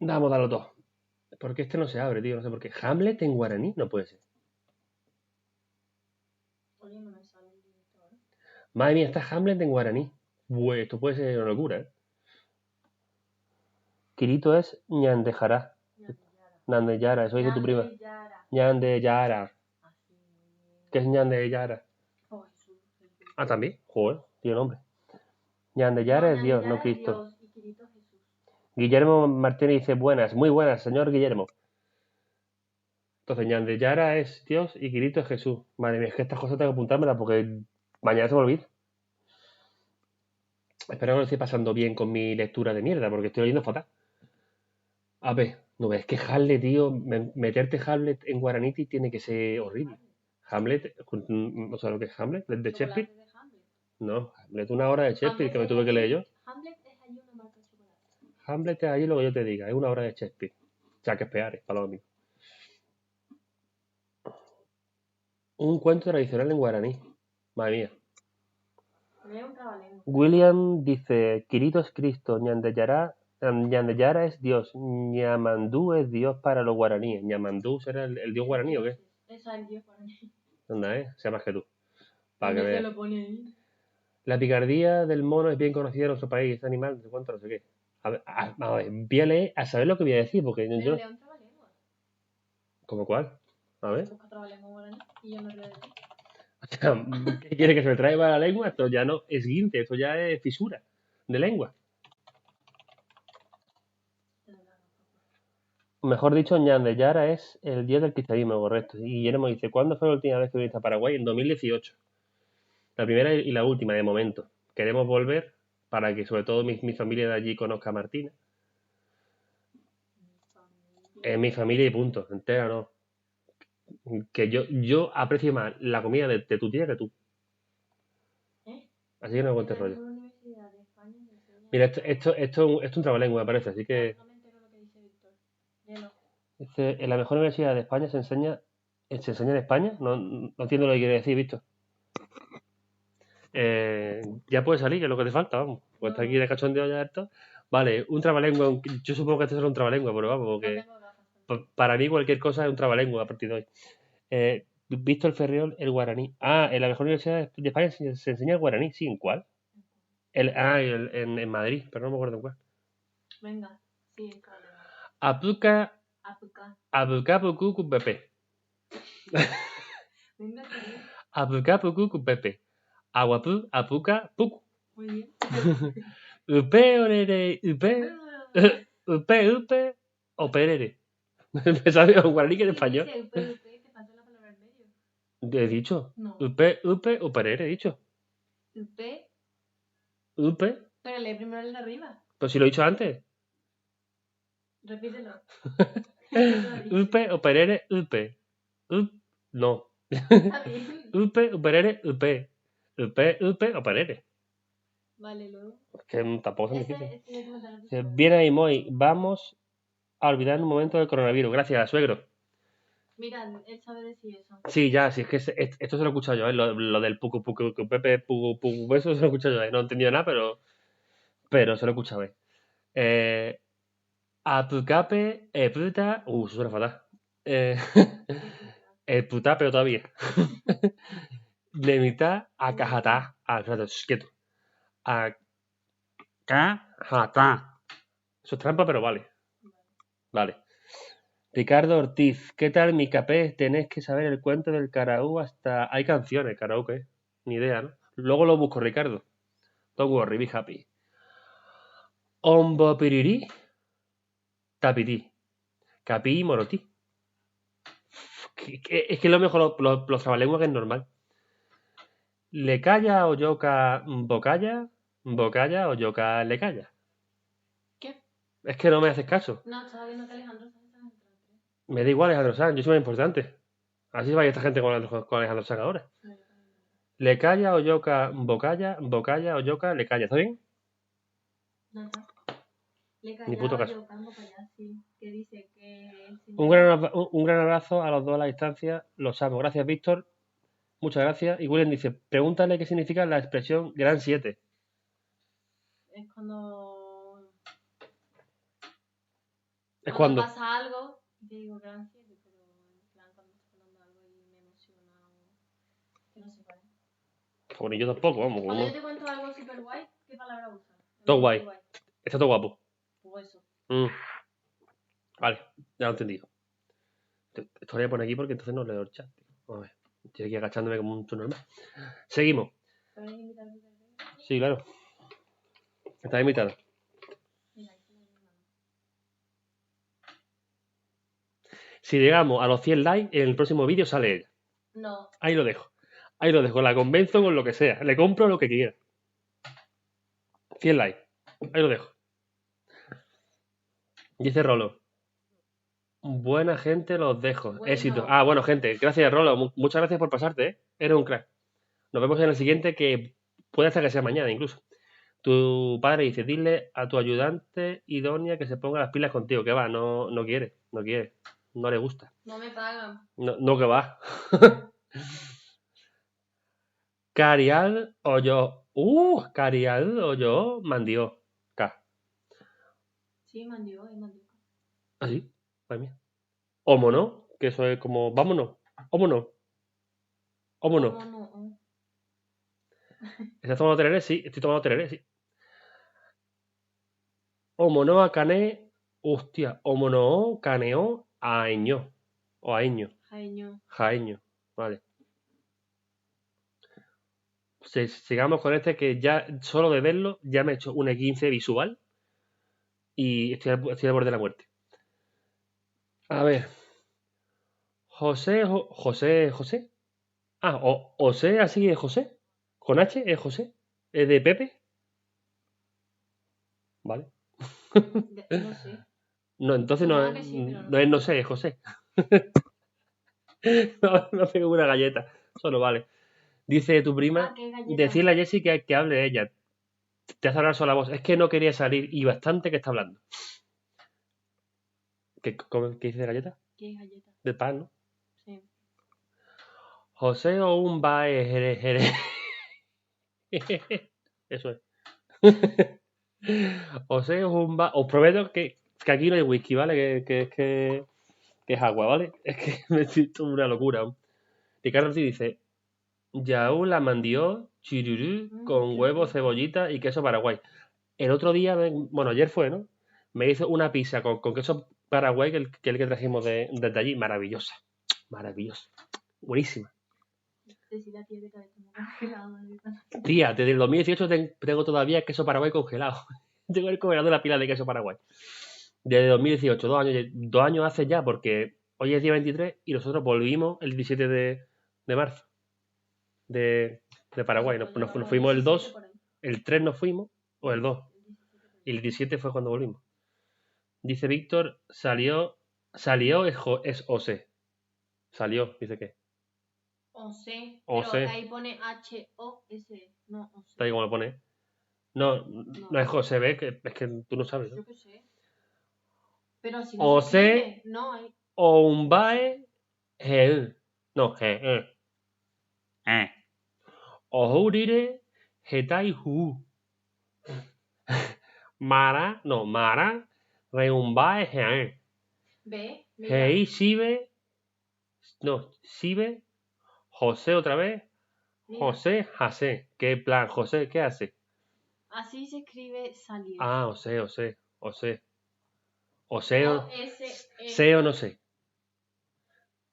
Vamos a darlo todo. Porque este no se abre, tío. No sé por qué. Hamlet en guaraní no puede ser. Oye, no me sale el director. Madre mía, está Hamlet en guaraní. Pues esto puede ser una locura, ¿eh? Kirito es Ñandejara. Ñandeyara, eso dice tu prima. Ñandeyara. Ñandeyara. Así, muy bien. ¿Qué es Ñandeyara? Oh, Jesús, Jesús. Ah, también. Joder, tiene nombre. Ñandeyara es Dios, no Ñandeyara es Cristo. Dios y Kirito es Jesús. Guillermo Martínez dice, buenas, muy buenas, señor Guillermo. Entonces, Ñandeyara es Dios y Kirito es Jesús. Madre mía, es que estas cosas tengo que apuntármelas porque mañana se me olvida. Espero que lo esté pasando bien con mi lectura de mierda, porque estoy leyendo fatal. A ver, no ves que Hamlet, tío, meterte Hamlet en Guaraniti tiene que ser horrible. Hamlet, ¿no sabes lo que es Hamlet? ¿De Shakespeare? Chocolate de Hamlet. No, Hamlet, una hora de Shakespeare que me tuve que leer yo. Hamlet es allí una marca de chocolate. Hamlet es ahí lo que yo te diga, es una obra de Shakespeare. Shakespeare, para los amigos. Un cuento tradicional en guaraní. Madre mía. Es un trabalengua. William dice, Kirito es Cristo, Ñandeyara es Dios, Ñamandú es Dios para los guaraníes. ¿Ñamandú será el dios guaraní o qué? Esa es el dios guaraní. Anda, sea más que tú. Para que ¿Dónde se veas. lo pone ahí? La picardía del mono es bien conocida en nuestro país, este animal, no sé cuánto, no sé qué. A ver, voy a leer a saber lo que voy a decir, porque Pero yo... lea un trabalengua. ¿Cómo cuál? A ver. Busca trabalengua guaraní y yo no leo de ti. ¿Qué quiere que se me traiga la lengua? Esto ya no es guinte, esto ya es fisura de lengua. Mejor dicho, Ñandeyara es el dios del cristianismo, correcto. Y Guillermo dice, ¿cuándo fue la última vez que viniste a Paraguay? En 2018. La primera y la última, de momento. Queremos volver para que sobre todo mi familia de allí conozca a Martina. Es mi familia y punto, entera no. Que yo aprecio más la comida de tu tía que tú. Así que no me cuentes rollo. Mira, esto es un trabalengua, me parece, así que... Dice, en la mejor universidad de España se enseña en España. No entiendo lo que quiere decir, Víctor. Ya puede salir, que es lo que te falta, vamos. Pues está aquí de cachondeo ya esto. Vale, un trabalengua. Yo supongo que esto será un trabalengua, pero vamos, porque para mí cualquier cosa es un trabalengua a partir de hoy. Víctor Ferriol, el guaraní. Ah, en la mejor universidad de España se enseña el guaraní, sí, ¿en cuál? En Madrid, pero no me acuerdo en cuál. Venga, sí, claro. Apuca. Apuca. Apuca pucu cu pepe. Venga, sí. Apuca pucu cu pepe. Aguapu, apuca, pucu. Muy bien. Upe, orere, upe. Upe, operere. Me sale en guaraní que en español. Dice upe, te falta la palabra en medio. He dicho. No. Upe, operere, he dicho. Upe. Upe. Pero lee primero el de arriba. Pues si lo he dicho antes. Repítelo. Upe, operere, upe. No. Está bien. Upe, operere, upe. Upe, operere. Vale, luego. Que tampoco es tan difícil. Ese Bien ahí, Moy. Vamos a olvidar un momento del coronavirus. Gracias, suegro. Mira, él sabe decir eso. Sí, ya, sí, es que esto se lo he escuchado yo, lo del pucu pucu pepe pucu pucu, eso se lo he escuchado yo, no he entendido nada, pero se lo he escuchado. Apucape, puta, eso suena fatal. Putapeo todavía. De mitad a cajatá. Espérate, quieto. A cajatá. Eso es trampa, pero vale. Vale. Ricardo Ortiz, ¿qué tal mi capé? Tenés que saber el cuento del karaú hasta... Hay canciones, karaoke. Ni idea, ¿no? Luego lo busco, Ricardo. Don't worry, be happy. Ombo piriri. Tapiti. Capi moroti. Es que lo mejor los trabalenguas que es normal. Le calla o yoca bocalla. Bocalla o yoca le calla. ¿Qué? Es que no me haces caso. No, estaba viendo que Alejandro Sanz está en el Me da igual Alejandro Sanz, yo soy más importante. Así va esta gente con Alejandro Sanz ahora. Le calla o yoca bocalla, bocalla o yoca le calla. ¿Está bien? No está. Le Ni puto callaba caso. yo bocalla, sí. Que dice que... Un gran abrazo a los dos a la distancia. Los amo. Gracias, Víctor. Muchas gracias. Y William dice, pregúntale qué significa la expresión gran 7. Es cuando... Es cuando... pasa algo, te digo gran 7, pero en plan cuando estoy hablando algo y me emociona o... que no sé cuál es. Bueno, yo tampoco, vamos. Cuando yo te cuento algo super guay, ¿qué palabra usas? Todo guay. Está todo guapo. Pues eso. Mm, vale, ya lo he entendido. Esto lo voy a poner aquí porque entonces no leo el chat. A ver, estoy aquí agachándome como un normal. Seguimos. ¿Puedes invitar a Peter? Sí, claro. Está invitado. Mira, ahí se lo digo. Si llegamos a los 100 likes, en el próximo vídeo sale ella. No. Ahí lo dejo. Ahí lo dejo. La convenzo con lo que sea. Le compro lo que quiera. 100 likes. Ahí lo dejo. Dice Rolo. Buena gente, los dejo. Bueno. Éxito. Ah, bueno, gente. Gracias, Rolo. Muchas gracias por pasarte, ¿eh? Eres un crack. Nos vemos en el siguiente, que puede ser que sea mañana incluso. Tu padre dice, dile a tu ayudante idónea que se ponga las pilas contigo. Que va, no quiere. No quiere. No le gusta. No me pagan. No que va. Carial o yo. Carial o yo mandió. K. Sí, mandió, mandió. Así. Madre mía. Ómonos, que eso es como, vámonos. Ómonos. Ómonos. No. ¿Estás tomando tereré? Sí, estoy tomando tereré, sí. Ómonos a cané. Hostia. Ómonos caneo aeño. O aeño. Jaeño. Jaeño. Vale. Sigamos con este que ya, solo de verlo, ya me he hecho un E15 visual. Y estoy al borde de la muerte. A ver. José. Ah, José, así es José. ¿Con H es José? ¿Es de Pepe? Vale. No sé. No, entonces no Supongo es, que sí, pero no es, no sé, es José. No tengo una galleta, solo vale. Dice tu prima, ¿qué galleta? decirle a Jessie que hable ella. Te hace hablar sola voz. Es que no quería salir y bastante que está hablando. ¿Qué dice de galleta? ¿Qué galleta? De pan, ¿no? Sí. José o un bae. Eso es. José o un bae. Os prometo que aquí no hay whisky, ¿vale? Que es agua, ¿vale? Es que me siento una locura. Ricardo sí dice, Yaú la mandió chirurú con qué huevo, rico. cebollita y queso paraguay. El otro día, bueno, ayer fue, ¿no? Me hizo una pizza con queso paraguay, que es el que trajimos desde allí. Maravillosa. Maravillosa. Buenísima. Decirle a tía que todavía tengo congelado. Tía, desde el 2018 tengo todavía queso paraguay congelado. Tengo el congelador la pila de queso paraguay. Desde 2018, 2 años hace ya, porque hoy es día 23 y nosotros volvimos el 17 de marzo de Paraguay. Nos fuimos el 2, el 3 nos fuimos, o el 2. Y el 17 fue cuando volvimos. Dice Víctor, salió es Ose. Salió, dice que. Ose. Ose. Pero ahí pone H-O-S. No, Ose. Está ahí como lo pone. No es José B, que es que tú no sabes, ¿no? Yo qué sé. Pero si no se escribe. No, hay. O un bae, no, Ojourire, Hetai Hu. Mara, Reumbae, Hean. ¿Ve? Hei, Sibe, Sibe, José otra vez, Mira. José, José. ¿Qué plan, José? ¿Qué hace? Así se escribe salió. Ah, José. Oseo, O-S-E. o no sé.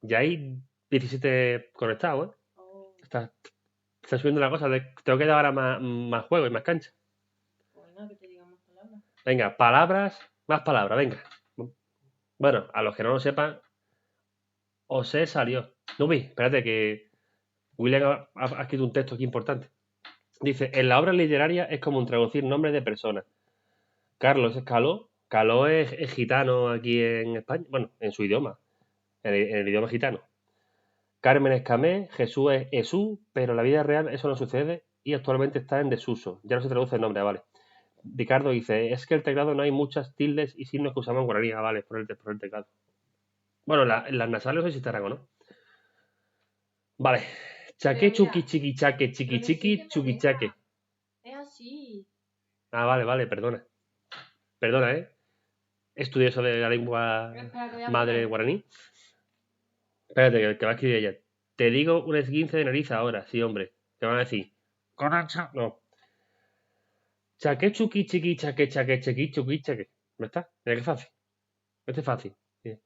Ya hay 17 conectados, ¿eh? Oh. Está subiendo la cosa. Tengo que dar ahora más juego y más cancha. Bueno, que te diga más palabras. Venga, más palabras, venga. Bueno, a los que no lo sepan, José salió. Nubi, espérate que William ha escrito un texto aquí importante. Dice, en la obra literaria es como traducir nombres de personas. Carlos es Caló. Caló es gitano aquí en España. Bueno, en su idioma. En el idioma gitano. Carmen es Camé. Jesús es Jesús. Pero en la vida real eso no sucede y actualmente está en desuso. Ya no se traduce el nombre, vale. Ricardo dice, es que el teclado no hay muchas tildes y signos que usamos en guaraní. Ah, vale, por el teclado. Bueno, las nasales no sé si estarán o no. Vale. Chaque, chuqui, chiqui, chaque, chiqui, chiqui, chuqui, chaque. Es así. Ah, vale, perdona. Perdona, ¿eh? Estudié eso de la lengua madre guaraní. Espérate, que va a escribir ella. Te digo un esguince de nariz ahora, sí, hombre. ¿Qué van a decir? Con ancha. No. Chaque, chuqui, chiqui, chaque, chaque, chequi, chuqui, chaque. ¿No está? Mira qué fácil. Este es fácil. Mira.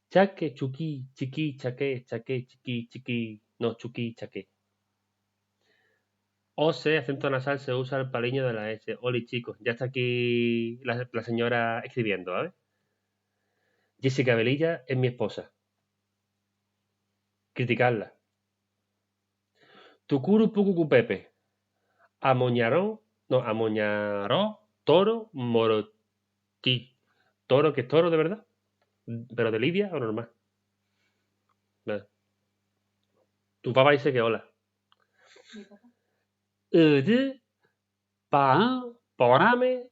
Chaque, chuquí, chiqui, chaque, chaque, chiqui, chiqui. No, chuquí, chaque. O-C, acento nasal, se usa el paliño de la S. Oli, chicos, ya está aquí la señora escribiendo, ¿vale? Jessica Velilla es mi esposa. Criticarla. Tucuru pucucu pepe. Amoñarón, no, amoñaró, toro, morotí. Toro, que es toro de verdad. ¿Pero de Lidia o normal? Vale. Tu papá dice que hola. Mi papá. Ödü, bağ, borame,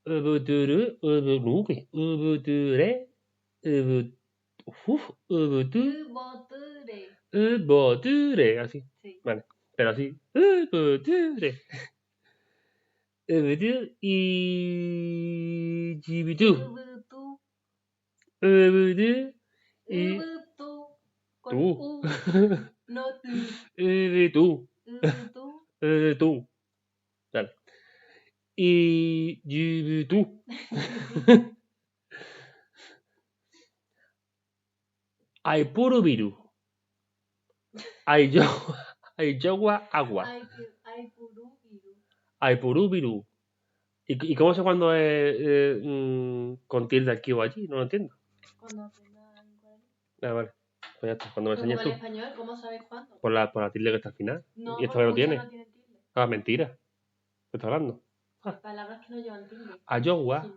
öbüdürü, öbünübi, öbüdüre, öbüdü, Boture. öbüdüre, así. Sí. Vale, pero así. Öbüdüre. Öbüdü, cibidü. Ubutu. Öbüdü, Ubutu. Con tú. U. No tu. Öbüdü, Ubutu. tú. Vale. Cibidü. Hay puro virus. Hay yo, hay yogua agua. Ay purubiru. Hay puro virus. ¿Y cómo sé cuándo es con tilde aquí o allí? No lo entiendo. Cuando aprendan guaraní. Ah, vale. Pues ya está. Cuando me Pero como enseñes el tú. español, ¿cómo sabes cuándo? Por la tilde que está al final. No, ¿Y esto porque que no muchas tiene? no tienen tilde. Ah, mentira. ¿Qué estás hablando? Hay palabras que no llevan tilde. Ayogua, Sí.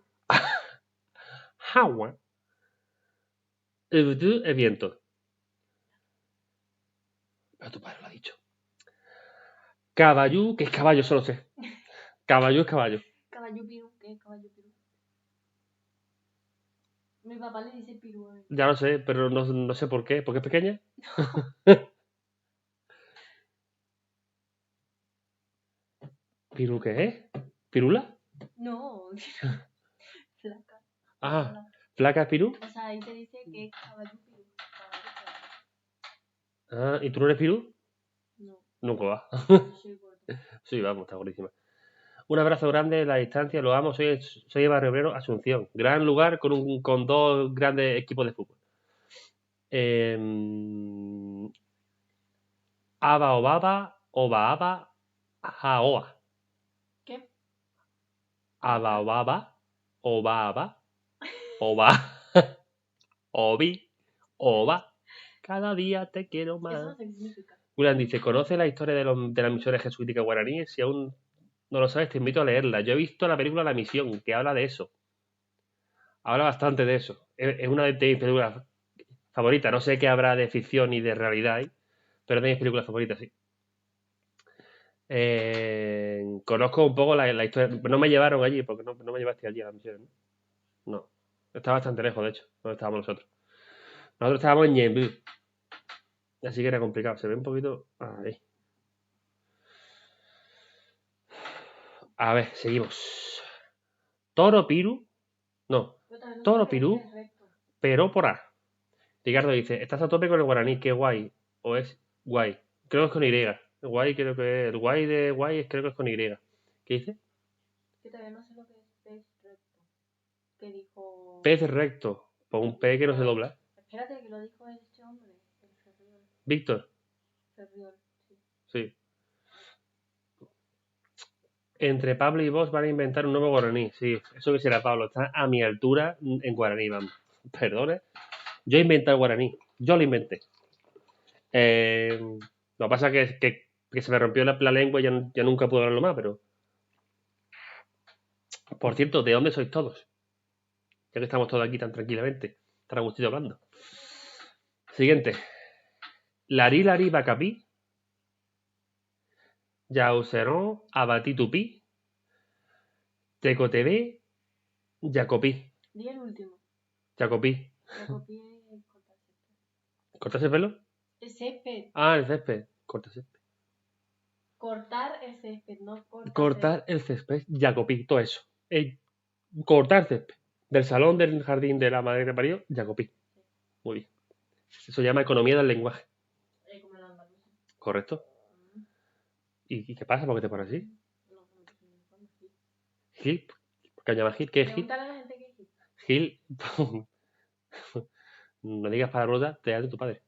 agua, es viento. Pero tu padre lo ha dicho. Caballú, que es caballo, solo sé. Caballú es caballo. Caballo piru. ¿Qué es caballo piru? Mi papá le dice piru a mí. Ya lo sé, pero no sé por qué. ¿Por qué es pequeña? ¿Piru qué es? ¿Pirula? No. Flaca. Ah, Hola. ¿flaca es pirú? O sea, ahí te dice que es caballo piru. Caballo piru. Ah, ¿y tú no eres pirú? No. Nunca va. Yo soy gordo. Sí, vamos, está gordísima. Un abrazo grande en la distancia, lo amo, soy Eva Rebrero, Asunción. Gran lugar con dos grandes equipos de fútbol. Aba Obaba, Oba Aba, Jaoa. ¿Qué? Aba Obaba, Oba Aba, Oba, Obi, Oba. Cada día te quiero Eso más. no sé qué significa. Julián dice, ¿conoce la historia de las misiones jesuíticas guaraníes? Si aún no lo sabes, te invito a leerla. Yo he visto la película La Misión, que habla de eso. Habla bastante de eso. Es una de mis películas favoritas. No sé qué habrá de ficción y de realidad ahí, pero es de mis películas favoritas, sí. Conozco un poco la historia. No me llevaron allí, porque no me llevaste allí a las misiones, ¿no? No. Está bastante lejos, de hecho, donde estábamos nosotros. Nosotros estábamos en Ñemby. Así que era complicado. Se ve un poquito... Ahí. A ver, seguimos. Toro Piru. No. Toro Pirú, pero por A. Ricardo dice, estás a tope con el guaraní, qué guay. O es guay. Creo que es con Y. Guay creo que es. El guay de guay creo que es con Y. ¿Qué dice? Que todavía no sé lo que es pez recto. Que dijo... Pez recto. Por un P que no se dobla. Espérate, que lo dijo este hombre. El Ferriol. Víctor. Ferriol, sí. Sí. Entre Pablo y vos van a inventar un nuevo guaraní. Sí, eso quisiera Pablo. Está a mi altura en guaraní, vamos. Perdone. Yo inventé el guaraní. Yo lo inventé. Lo que pasa es que se me rompió la lengua y ya nunca pude hablarlo más, pero... Por cierto, ¿de dónde sois todos? Ya que estamos todos aquí tan tranquilamente. Tan a gustito hablando. Siguiente. Lari Lari Bacapí. Yauceron Abati Tupí. Teco TV. Jacopí. Di el último. Jacopí. Jacopí es cortar césped. ¿Cortas el pelo? El césped. Ah, el césped. Corta césped. Cortar el césped, no cortar. Cortar el césped. Jacopí. Todo eso. Cortar césped. Del salón del jardín de la madre que parió. Jacopí. Muy bien. Eso se llama economía del lenguaje. Como el andaluz. ¿Correcto? ¿Y qué pasa? ¿Por qué te pones así? No, no te estoy informando. Gil. ¿Por qué llamas Gil? ¿Qué es Gil? Pregúntale a la gente que Gil, no digas palabrotas, te das de tu padre.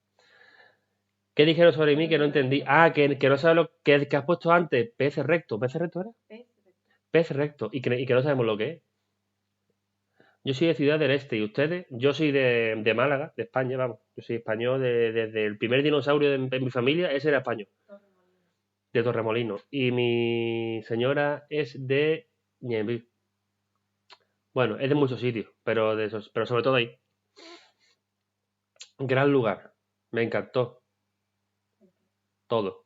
¿Qué dijeron sobre mí que no entendí? Ah, que no sabes lo que has puesto antes. Pez recto. ¿Pez recto era? Pez. Pez recto. Y que no sabemos lo que es. Yo soy de Ciudad del Este y ustedes, yo soy de Málaga, de España, vamos. Yo soy español desde el primer dinosaurio de mi familia, ese era español, Torremolinos. de Torremolinos. Y mi señora es de Ñemby. Bueno, es de muchos sitios, pero pero sobre todo ahí. Gran lugar. Me encantó todo.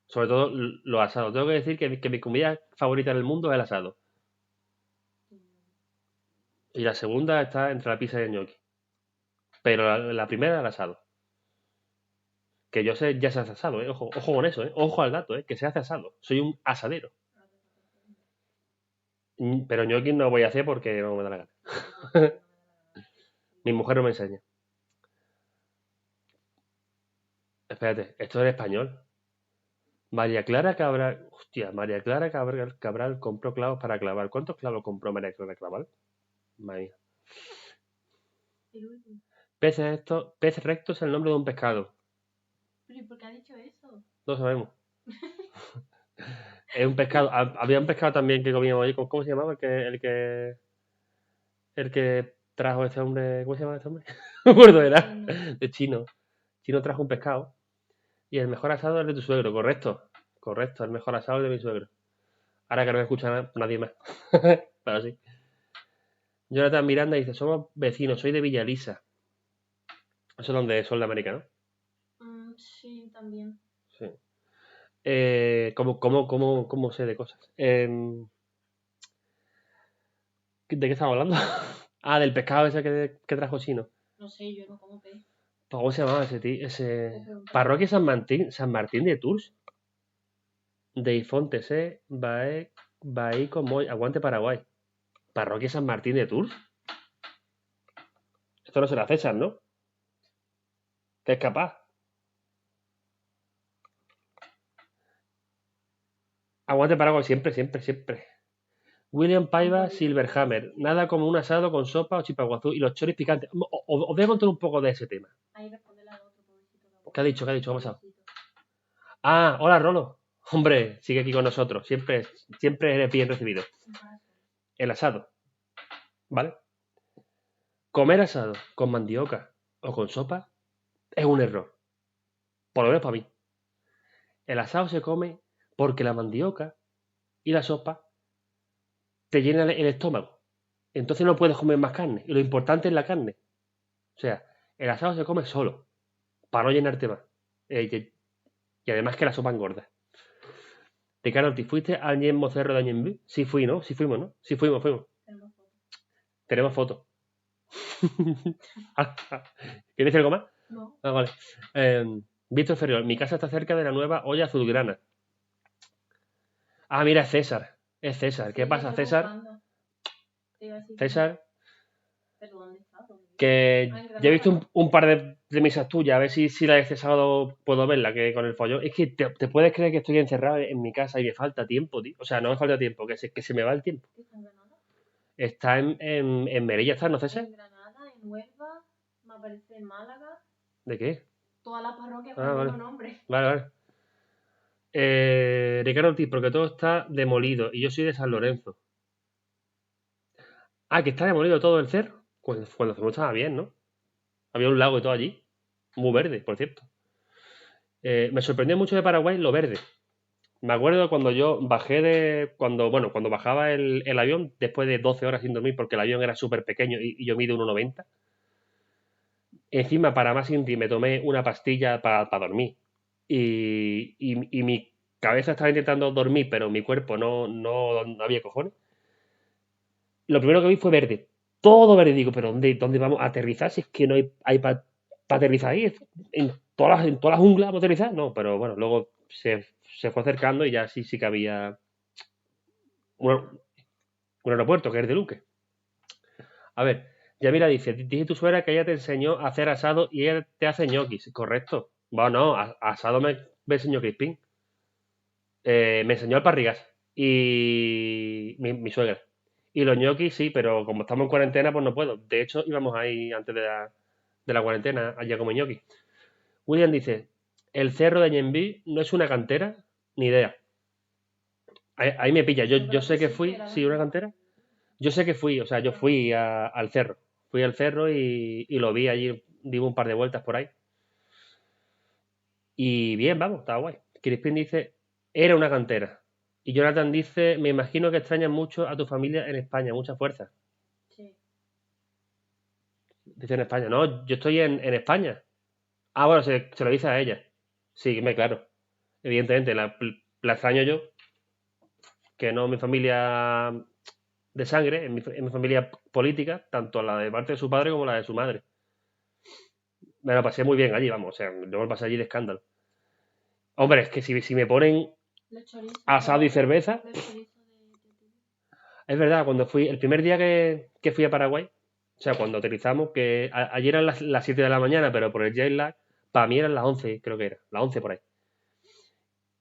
Sobre todo los asados. Tengo que decir que mi comida favorita en el mundo es el asado. Y la segunda está entre la pizza y el gnocchi. Pero la primera, el asado. Que yo sé, ya se hace asado, ¿eh? Ojo, ojo con eso, ¿eh? Ojo al dato, ¿eh? Que se hace asado. Soy un asadero. Pero gnocchi no voy a hacer porque no me da la gana. Mi mujer no me enseña. Espérate, esto es en español. María Clara Cabral. Hostia, María Clara Cabral compró clavos para clavar. ¿Cuántos clavos compró María Clara Cabral? Madre mía. El último. Pez recto es el nombre de un pescado. ¿Pero y por qué ha dicho eso? No sabemos. Es un pescado. Había un pescado también que comíamos ahí. ¿Cómo se llamaba? El que trajo este hombre. ¿Cómo se llama este hombre? No me acuerdo, era de chino. Chino trajo un pescado. Y el mejor asado es el de tu suegro, correcto. Correcto, el mejor asado es de mi suegro. Ahora que no me escucha nadie más. Pero sí. Jonathan Miranda dice, somos vecinos, soy de Villalisa. Eso es donde son de América, ¿no? Sí, también. Sí. ¿Cómo sé de cosas? ¿De qué estamos hablando? Ah, del pescado ese que trajo chino. No sé, yo no como pez. ¿Cómo se llamaba ese tío? Parroquia San Martín de Tours. De Ifonte, Bahí Comoy, Aguante Paraguay. Parroquia San Martín de Tours. Esto no será César, ¿no? Que es capaz. Aguante Paraguay siempre, siempre, siempre. William Paiva Silverhammer. Nada como un asado con sopa o chipaguazú y los choris picantes. Os voy a contar un poco de ese tema. Ahí responde al otro pobrecito. ¿Qué ha dicho? ¿Qué ha dicho? ¿Qué ha pasado? Ah, hola Rolo. Hombre, sigue aquí con nosotros. Siempre eres bien recibido. El asado. ¿Vale? Comer asado con mandioca o con sopa es un error. Por lo menos para mí. El asado se come porque la mandioca y la sopa te llenan el estómago. Entonces no puedes comer más carne. Y lo importante es la carne. O sea, el asado se come solo, para no llenarte más. Y además que la sopa engorda. Ricardo, ¿te fuiste al Ñembo Cerro de Ñemby? Sí fui, ¿no? Sí fuimos, ¿no? Sí fuimos. Tenemos fotos. ¿Quieres decir algo más? No. Ah, vale. Víctor Ferriol, mi casa está cerca de la nueva olla azulgrana. Ah, mira, es César. Es César. ¿Qué pasa, César? César, ¿Pero dónde está? que ya he visto un par de misas tuyas, a ver si la de este sábado puedo verla, que con el follón. Es que te puedes creer que estoy encerrado en mi casa y me falta tiempo, tío. O sea, no me falta tiempo, que se me va el tiempo. ¿Está en Granada? Está en Melilla, ¿está? ¿No, César? En Granada, en Huelva, me aparece en Málaga. ¿De qué? Todas las parroquias con Ah, el vale. mismo nombre. Vale. Ricardo Ortiz, porque todo está demolido y yo soy de San Lorenzo. Ah, que está demolido todo el cerro. Cuando fuimos estaba bien, ¿no? Había un lago y todo allí. Muy verde, por cierto. Me sorprendió mucho de Paraguay lo verde. Me acuerdo cuando yo bajé cuando bajaba el avión después de 12 horas sin dormir porque el avión era súper pequeño y yo mido 1,90. Encima, para más inti, me tomé una pastilla para dormir. Y mi cabeza estaba intentando dormir, pero mi cuerpo no había cojones. Lo primero que vi fue verde. Todo verde. Digo, ¿pero dónde vamos a aterrizar? Si es que no hay para aterrizar ahí. ¿En todas las junglas vamos a aterrizar? No, pero bueno, luego se fue acercando y ya sí que había un aeropuerto, que es de Luque. A ver, Yamila dice, dije tu suegra que ella te enseñó a hacer asado y ella te hace ñoquis. Correcto. Bueno, no, asado me enseñó Crispín. Me enseñó el parrigas. Y mi suegra. Y los ñoquis sí, pero como estamos en cuarentena, pues no puedo. De hecho, íbamos ahí antes de la cuarentena, allá como ñoquis. William dice, el cerro de Ñemby no es una cantera, ni idea. Ahí me pilla. Yo, Yo yo creo sé que que sí, que fui, era sí, una verdad. cantera. Yo sé que fui, o sea, yo Claro. fui al cerro. Fui al cerro y lo vi allí, di un par de vueltas por ahí. Y bien, vamos, estaba guay. Crispin dice, era una cantera. Y Jonathan dice, me imagino que extrañas mucho a tu familia en España, mucha fuerza. Sí. Dice en España, no, yo estoy en España. Ah, bueno, se lo dice a ella. Sí, me claro. Evidentemente, la extraño yo, que no mi familia de sangre, en mi familia política, tanto la de parte de su padre como la de su madre. Me lo pasé muy bien allí, vamos, o sea, yo me lo pasé allí de escándalo. Hombre, es que si me ponen Los chorizos, asado y cerveza, los chorizos de tibia. es verdad, cuando fui, el primer día que fui a Paraguay, o sea, cuando aterrizamos, que ayer eran las 7 de la mañana, pero por el jet lag, para mí eran las 11, creo que era, las 11 por ahí.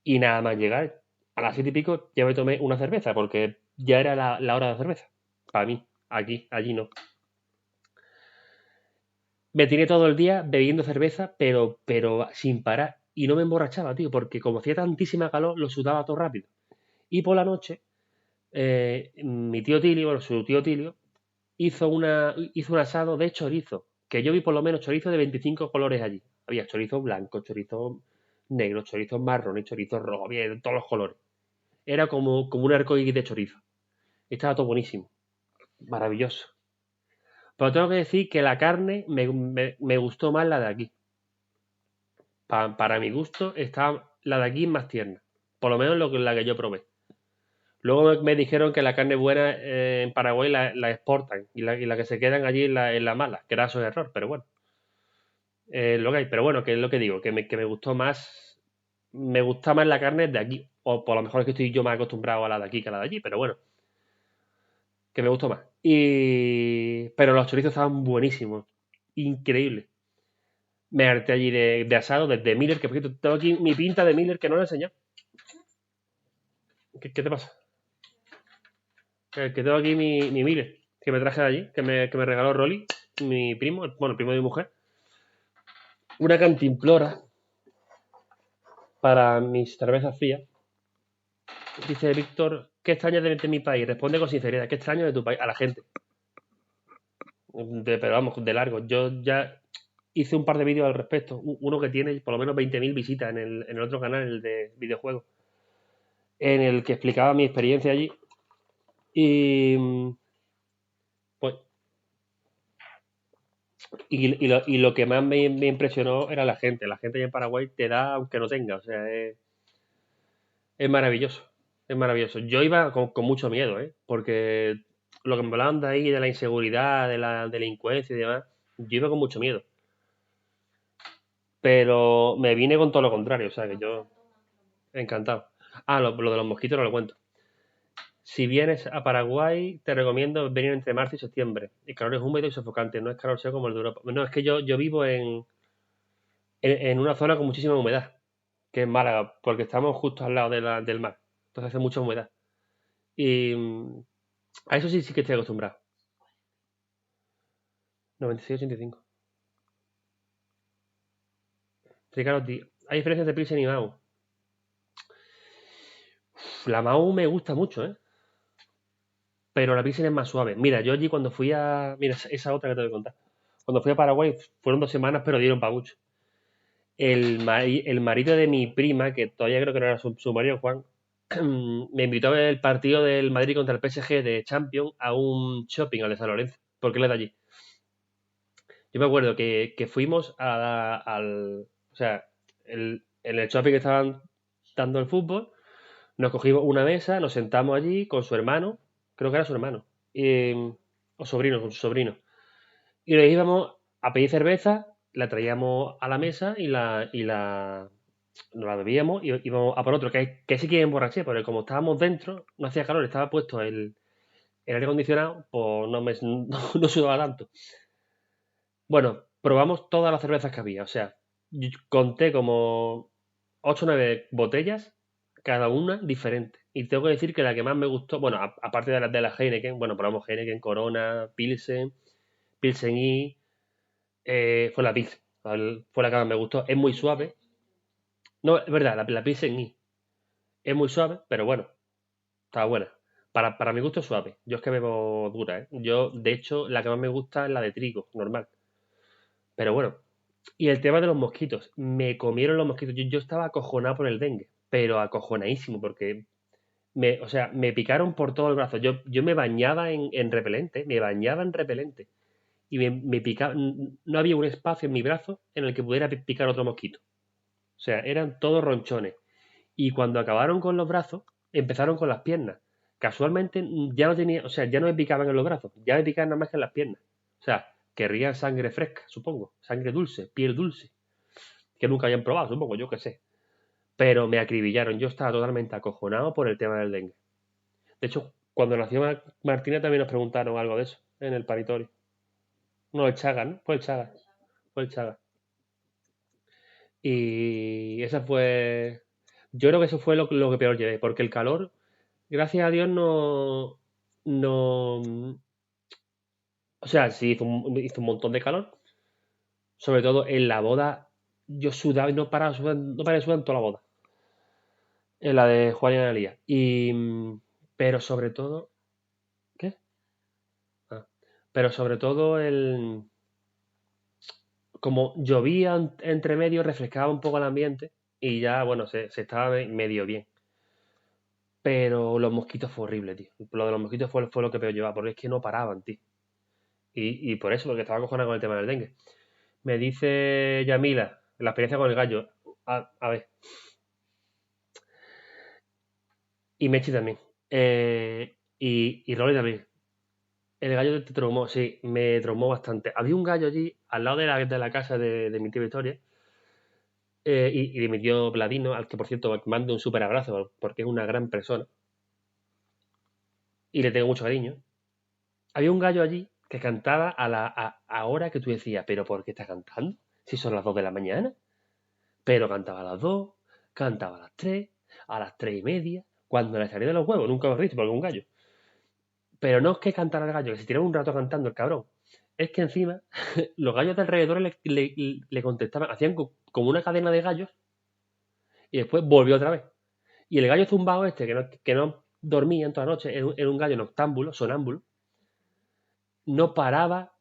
Y nada más llegar, a las 7 y pico, ya me tomé una cerveza, porque ya era la hora de la cerveza. Para mí, aquí, allí no. Me tiré todo el día bebiendo cerveza, pero sin parar. Y no me emborrachaba, tío, porque como hacía tantísima calor, lo sudaba todo rápido. Y por la noche, mi tío Tilio, bueno, su tío Tilio, hizo un asado de chorizo, que yo vi por lo menos chorizo de 25 colores allí. Había chorizo blanco, chorizo negro, chorizo marrón, chorizo rojo, había de todos los colores. Era como un arcoíris de chorizo. Estaba todo buenísimo, maravilloso. Pero tengo que decir que la carne me gustó más la de aquí. Para mi gusto, está la de aquí más tierna. Por lo menos la que yo probé. Luego me dijeron que la carne buena en Paraguay la exportan y la que se quedan allí es la mala, que era su error, pero bueno. Lo que hay. Pero bueno, que es lo que digo, que me gustó más. Me gusta más la carne de aquí. O por lo mejor es que estoy yo más acostumbrado a la de aquí que a la de allí, pero bueno, que me gustó más. Pero los chorizos estaban buenísimos. Increíble. Me harté allí de asado, desde Miller, que por cierto, tengo aquí mi pinta de Miller que no lo he enseñado. ¿Qué te pasa? Que tengo aquí mi Miller, que me traje de allí, que me regaló Rolly, mi primo, bueno, el primo de mi mujer. Una cantimplora para mis cervezas frías. Dice Víctor, ¿qué extrañas de mi país? Responde con sinceridad, ¿qué extraño de tu país? A la gente. Pero vamos, de largo. Yo ya hice un par de vídeos al respecto. Uno que tiene por lo menos 20.000 visitas en el otro canal, el de videojuegos, en el que explicaba mi experiencia allí. Y pues y lo que más me impresionó era la gente. La gente allá en Paraguay te da aunque no tenga. O sea, es maravilloso. Es maravilloso. Yo iba con mucho miedo, ¿eh? Porque lo que me hablaban de ahí, de la inseguridad, de la delincuencia y demás, yo iba con mucho miedo. Pero me vine con todo lo contrario. O sea, que yo encantado. Ah, lo de los mosquitos no lo cuento. Si vienes a Paraguay, te recomiendo venir entre marzo y septiembre. El calor es húmedo y sofocante, no es calor seco como el de Europa. No, es que yo vivo en una zona con muchísima humedad, que es Málaga, porque estamos justo al lado del mar. Entonces hace mucha humedad. Y a eso sí que estoy acostumbrado. 96-85. Ricardo, hay diferencias de Pilsen y Mau. La Mau me gusta mucho, ¿eh? Pero la Pilsen es más suave. Mira, yo allí cuando fui a... Mira, esa otra que te voy a contar. Cuando fui a Paraguay fueron 2 semanas, pero dieron para mucho. El marido de mi prima, que todavía creo que no era su marido, Juan, me invitó a ver el partido del Madrid contra el PSG de Champions a un shopping al de San Lorenzo, porque él es de allí. Yo me acuerdo que fuimos o sea, en el shopping que estaban dando el fútbol, nos cogimos una mesa, nos sentamos allí con su hermano, creo que era su hermano, o sobrino, con su sobrino. Y nos íbamos a pedir cerveza, la traíamos a la mesa nos la bebíamos y íbamos a por otro, que sí que emborraché, porque como estábamos dentro, no hacía calor, estaba puesto el aire acondicionado, pues no sudaba tanto. Bueno, probamos todas las cervezas que había, o sea, yo conté como 8 o 9 botellas, cada una diferente. Y tengo que decir que la que más me gustó, bueno, aparte de la Heineken, bueno, probamos Heineken, Corona, Pilsen, Pilsen I, fue la Pilsen. Fue la que más me gustó. Es muy suave. No, es verdad, la Pilsen I. Es muy suave, pero bueno, está buena. Para mi gusto es suave. Yo es que bebo dura, ¿eh? Yo, de hecho, la que más me gusta es la de trigo, normal. Pero bueno. Y el tema de los mosquitos. Me comieron los mosquitos. Yo estaba acojonado por el dengue, pero acojonadísimo, porque o sea, me picaron por todo el brazo. Yo me bañaba en repelente, me bañaba en repelente. Y me picaba, no había un espacio en mi brazo en el que pudiera picar otro mosquito. O sea, eran todos ronchones. Y cuando acabaron con los brazos, empezaron con las piernas. Casualmente ya no tenía, o sea, ya no me picaban en los brazos, ya me picaban nada más que en las piernas. O sea, querrían sangre fresca, supongo, sangre dulce, piel dulce, que nunca hayan probado, supongo, yo qué sé. Pero me acribillaron, yo estaba totalmente acojonado por el tema del dengue. De hecho, cuando nació Martina también nos preguntaron algo de eso en el paritorio. No, el Chagas, ¿no? Fue el Chagas, fue el Chagas. Y esa fue, yo creo que eso fue lo que peor llevé, porque el calor, gracias a Dios, no, o sea, sí hizo un montón de calor, sobre todo en la boda, yo sudaba y no paraba de sudar, no paré de sudar en toda la boda, en la de Juan y Analía. Pero sobre todo, ¿qué? Ah, pero sobre todo como llovía entre medio, refrescaba un poco el ambiente y ya, bueno, se estaba medio bien. Pero los mosquitos fue horrible, tío. Lo de los mosquitos fue lo que peor llevaba, porque es que no paraban, tío. Y por eso, porque estaba acojonado con el tema del dengue. Me dice Yamila, la experiencia con el gallo. A ver, y Mechi también. Y Rolly también. El gallo te traumó, sí, me traumó bastante. Había un gallo allí, al lado de la casa de mi tío Victoria, y de mi tío Vladino, al que por cierto mando un súper abrazo, porque es una gran persona, y le tengo mucho cariño. Había un gallo allí que cantaba a hora que tú decías, pero ¿por qué está cantando? Si son las 2 de la mañana. Pero cantaba a las 2, cantaba a las 3, a las 3:30, cuando le salía de los huevos, nunca lo visto porque es un gallo. Pero no es que cantara el gallo, que se tiraba un rato cantando el cabrón. Es que encima los gallos de alrededor le contestaban, hacían como una cadena de gallos y después volvió otra vez. Y el gallo zumbado este, que no dormía en toda la noche, era un gallo noctámbulo, sonámbulo, no paraba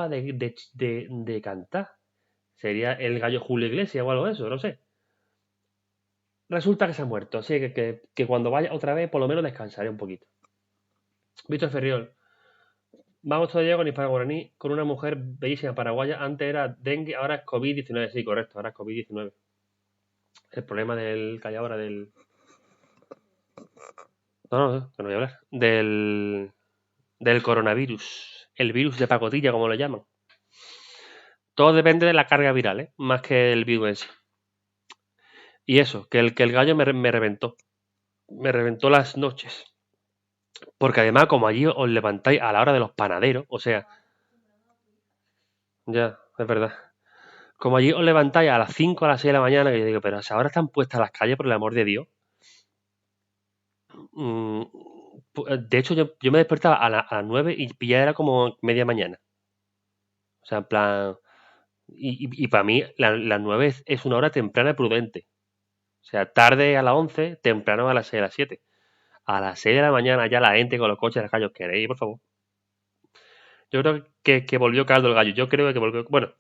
de cantar. Sería el gallo Julio Iglesias o algo de eso, no sé. Resulta que se ha muerto, así que cuando vaya otra vez, por lo menos descansaré un poquito. Víctor Ferriol, vamos todavía con Hispano Guaraní, con una mujer bellísima paraguaya. Antes era dengue, ahora es COVID-19. Sí, correcto, ahora es COVID-19. El problema del que hay ahora del. No, que no voy a hablar. Del coronavirus. El virus de pacotilla, como lo llaman. Todo depende de la carga viral, ¿eh? Más que el virus en sí. Y eso, que el gallo me reventó. Me reventó las noches. Porque además, como allí os levantáis a la hora de los panaderos, o sea, ya, es verdad. Como allí os levantáis a las 5 a las 6 de la mañana, que yo digo, pero ahora están puestas las calles, por el amor de Dios. Mm, de hecho, yo me despertaba a las 9 y ya era como media mañana. O sea, en plan. Y para mí, las 9 es una hora temprana y prudente. O sea, tarde a las 11, temprano a las 6, a las 7. A las 6 de la mañana ya la gente con los coches de las calles, ¿queréis, por favor? Yo creo que volvió caldo el gallo. Yo creo que volvió. Bueno,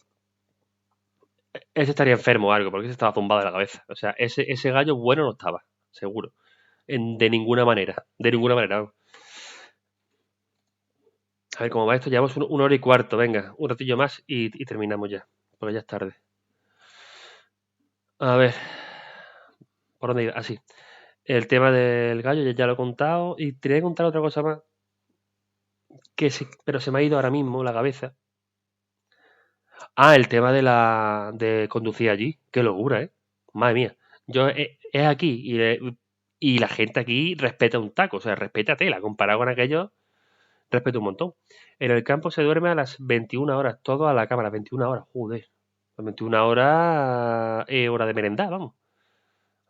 ese estaría enfermo o algo, porque ese estaba zumbado de la cabeza. O sea, ese gallo bueno no estaba, seguro. De ninguna manera. De ninguna manera. A ver cómo va esto. Llevamos 1 hora y cuarto. Venga, un ratillo más y terminamos ya. Porque ya es tarde. A ver. ¿Por dónde ir? Así. El tema del gallo ya lo he contado. Y tenía que contar otra cosa más. Pero se me ha ido ahora mismo la cabeza. Ah, el tema de conducir allí. Qué locura, ¿eh? Madre mía. Yo es aquí y la gente aquí respeta un taco. O sea, respeta tela. Comparado con aquello, respeto un montón. En el campo se duerme a las 21 horas. Todo a la cama, a las 21 horas. Joder. Las 21 horas es hora de merendar, vamos.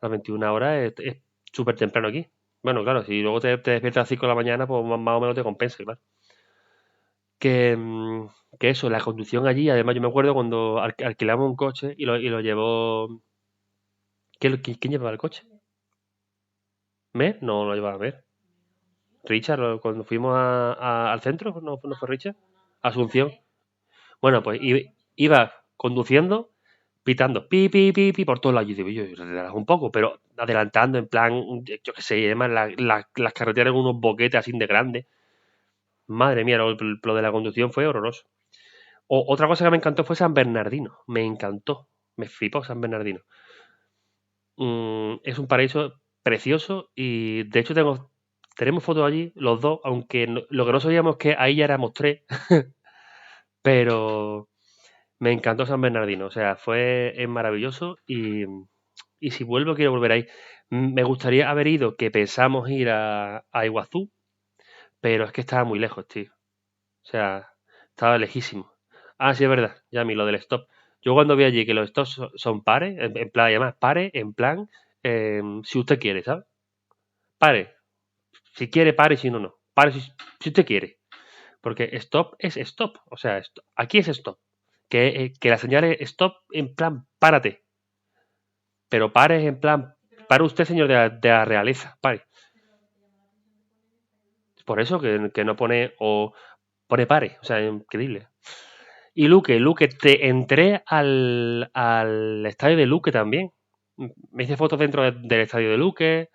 A las 21 horas es súper temprano aquí. Bueno, claro, si luego te despiertas a las 5 de la mañana, pues más o menos te compensa, claro. Que, que eso, la conducción allí, además yo me acuerdo cuando alquilamos un coche y lo llevó... ¿Quién llevaba el coche? ¿Mer? No lo llevaba Mer. Richard, cuando fuimos al centro, ¿no fue Richard? Asunción. Bueno, pues iba conduciendo, pitando, pi, pi, pi, pi, por todos lados. Yo digo, yo relajo un poco, pero adelantando, en plan, yo qué sé, además las carreteras con unos boquetes así de grandes. Madre mía, lo de la conducción fue horroroso. Otra cosa que me encantó fue San Bernardino. Me encantó. Me flipó San Bernardino. Es un paraíso precioso y de hecho tenemos fotos allí, los dos, aunque lo que no sabíamos es que ahí ya éramos tres, pero me encantó San Bernardino. O sea, es maravilloso y si vuelvo quiero volver ahí. Me gustaría haber ido, que pensamos ir a Iguazú, pero es que estaba muy lejos, tío. O sea, estaba lejísimo. Ah, sí, es verdad, Yami, lo del stop. Yo cuando vi allí que los stops son pares, en plan, además, pares, en plan, si usted quiere, ¿sabes? Pare. Si quiere, pare, si no, no. Pare si usted quiere. Porque stop es stop. O sea, aquí es stop. Que la señal es stop en plan, párate. Pero pare es en plan, para usted, señor de la realeza, pare. Por eso que no pone, o pone pare. O sea, increíble. Y Luque, te entré al estadio de Luque también. Me hice fotos dentro del estadio de Luque.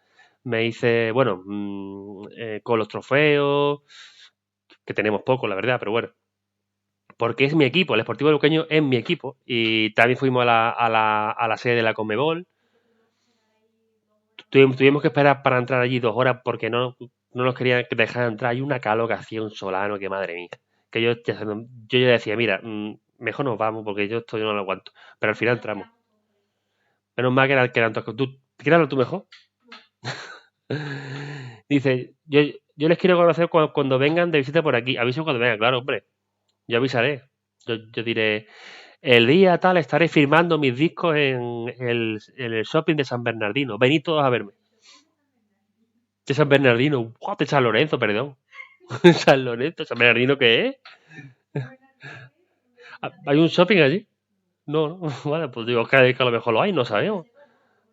Me hice, bueno, con los trofeos, que tenemos poco, la verdad, pero bueno. Porque es mi equipo, el Sportivo Luqueño es mi equipo. Y también fuimos a la sede de la Conmebol. Tuvimos que esperar para entrar allí 2 horas porque no nos querían dejar entrar. Hay una calor que hacía un solano, que madre mía. Que yo ya decía, mira, mejor nos vamos porque yo no lo aguanto. Pero al final entramos. Menos mal que eran todos. ¿Tú quieres hablar tú mejor? Dice, yo les quiero conocer cuando vengan de visita por aquí. Aviso cuando vengan, claro, hombre. Yo avisaré. Yo diré, el día tal estaré firmando mis discos en el shopping de San Bernardino. Venid todos a verme. De San Bernardino. ¡Wow! De San Lorenzo, perdón. San Lorenzo, ¿San Bernardino qué es? ¿Hay un shopping allí? No, no. Vale, pues digo que a lo mejor lo hay, no sabemos.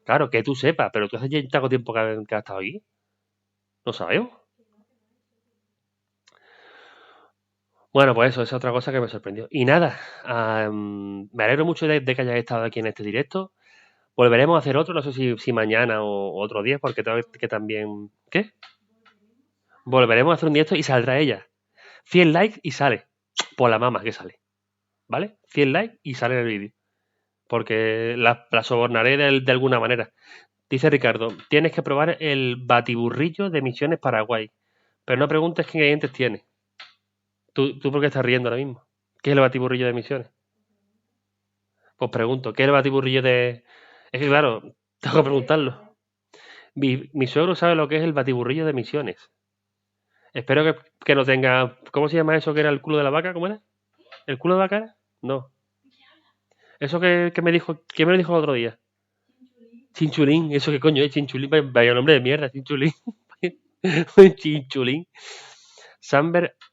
Claro, que tú sepas, pero tú hace ya tanto tiempo que has estado aquí. No sabemos. Bueno, pues eso, esa es otra cosa que me sorprendió. Y nada, me alegro mucho de que hayas estado aquí en este directo. Volveremos a hacer otro, no sé si mañana o otro día, porque tengo que también... ¿Qué? Volveremos a hacer un directo y saldrá ella. 100 likes y sale. Por la mama que sale. ¿Vale? 100 likes y sale en el vídeo. Porque la sobornaré de alguna manera. Dice Ricardo, tienes que probar el batiburrillo de Misiones Paraguay. Pero no preguntes qué ingredientes tiene. ¿Tú por qué estás riendo ahora mismo? ¿Qué es el batiburrillo de Misiones? Pues pregunto, ¿qué es el batiburrillo de...? Es que claro, tengo que preguntarlo. Mi suegro sabe lo que es el batiburrillo de Misiones. Espero que no tenga... ¿Cómo se llama eso que era el culo de la vaca? ¿Cómo era? ¿El culo de la cara? No. Eso que me dijo... ¿Quién me lo dijo el otro día? Chinchulín. ¿Eso qué coño es? Chinchulín. Vaya nombre de mierda, Chinchulín. Chinchulín.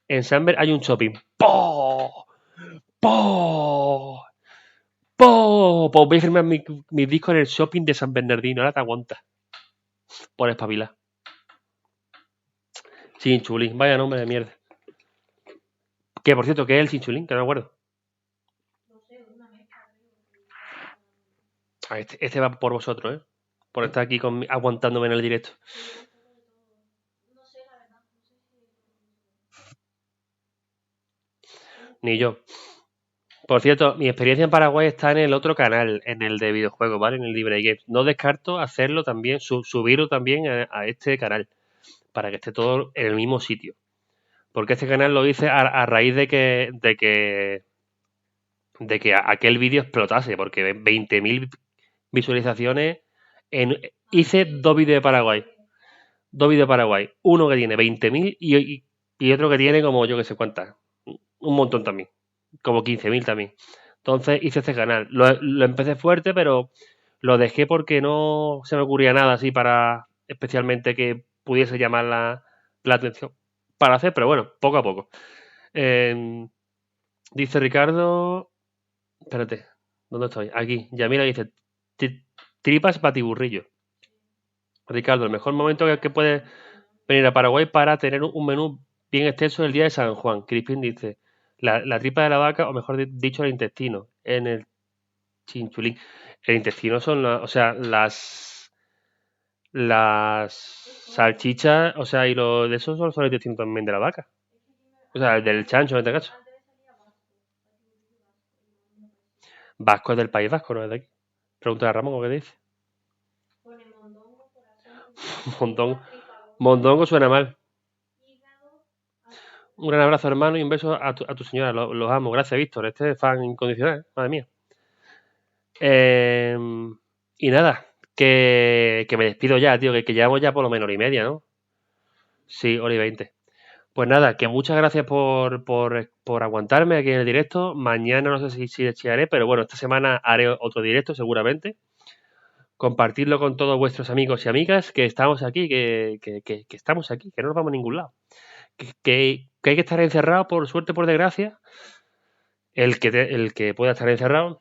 En Samber hay un shopping. ¡Po! ¡Po! ¡Po! Pues voy a firmar mi disco en el shopping de San Bernardino. Ahora te aguantas. Por espabilar. Chinchulín. Vaya nombre de mierda. Que por cierto, ¿qué es el chinchulín? Que no me acuerdo. Este va por vosotros, ¿eh? Por estar aquí aguantándome en el directo. Ni yo. Por cierto, mi experiencia en Paraguay está en el otro canal, en el de videojuegos, ¿vale? En el Libre Games. No descarto hacerlo también, subirlo también a este canal, para que esté todo en el mismo sitio. Porque este canal lo hice a raíz de que aquel vídeo explotase, porque 20.000 visualizaciones. Hice 2 vídeos de Paraguay. 2 vídeos de Paraguay. Uno que tiene 20.000 y otro que tiene como yo que sé cuántas. Un montón también. Como 15.000 también. Entonces hice este canal. Lo empecé fuerte, pero lo dejé porque no se me ocurría nada así especialmente que pudiese llamar la atención para hacer, pero bueno, poco a poco. Dice Ricardo, espérate, ¿dónde estoy? Aquí, Yamila dice, tripas batiburrillo. Ricardo, el mejor momento que puedes venir a Paraguay para tener un menú bien extenso el día de San Juan. Crispin dice, la tripa de la vaca, o mejor dicho, el intestino, en el chinchulín. El intestino son, o sea, las salchichas, o sea, y lo de esos son el intestino también de la vaca. O sea, el del chancho, en este caso. Vasco es del País Vasco, no es de aquí. Pregunta a Ramón, ¿qué dice? Mondongo. Mondongo suena mal. Un gran abrazo, hermano, y un beso a tu señora. Los amo. Gracias, Víctor. Este es fan incondicional, madre mía. Y nada, que me despido ya, tío, que llevamos ya por lo menos hora y media, ¿no? Sí, hora y 20. Pues nada, que muchas gracias por aguantarme aquí en el directo. Mañana no sé si haré, pero bueno, esta semana haré otro directo seguramente. Compartirlo con todos vuestros amigos y amigas, que estamos aquí, que estamos aquí, que no nos vamos a ningún lado. Que hay que estar encerrado, por suerte, por desgracia, el que pueda estar encerrado.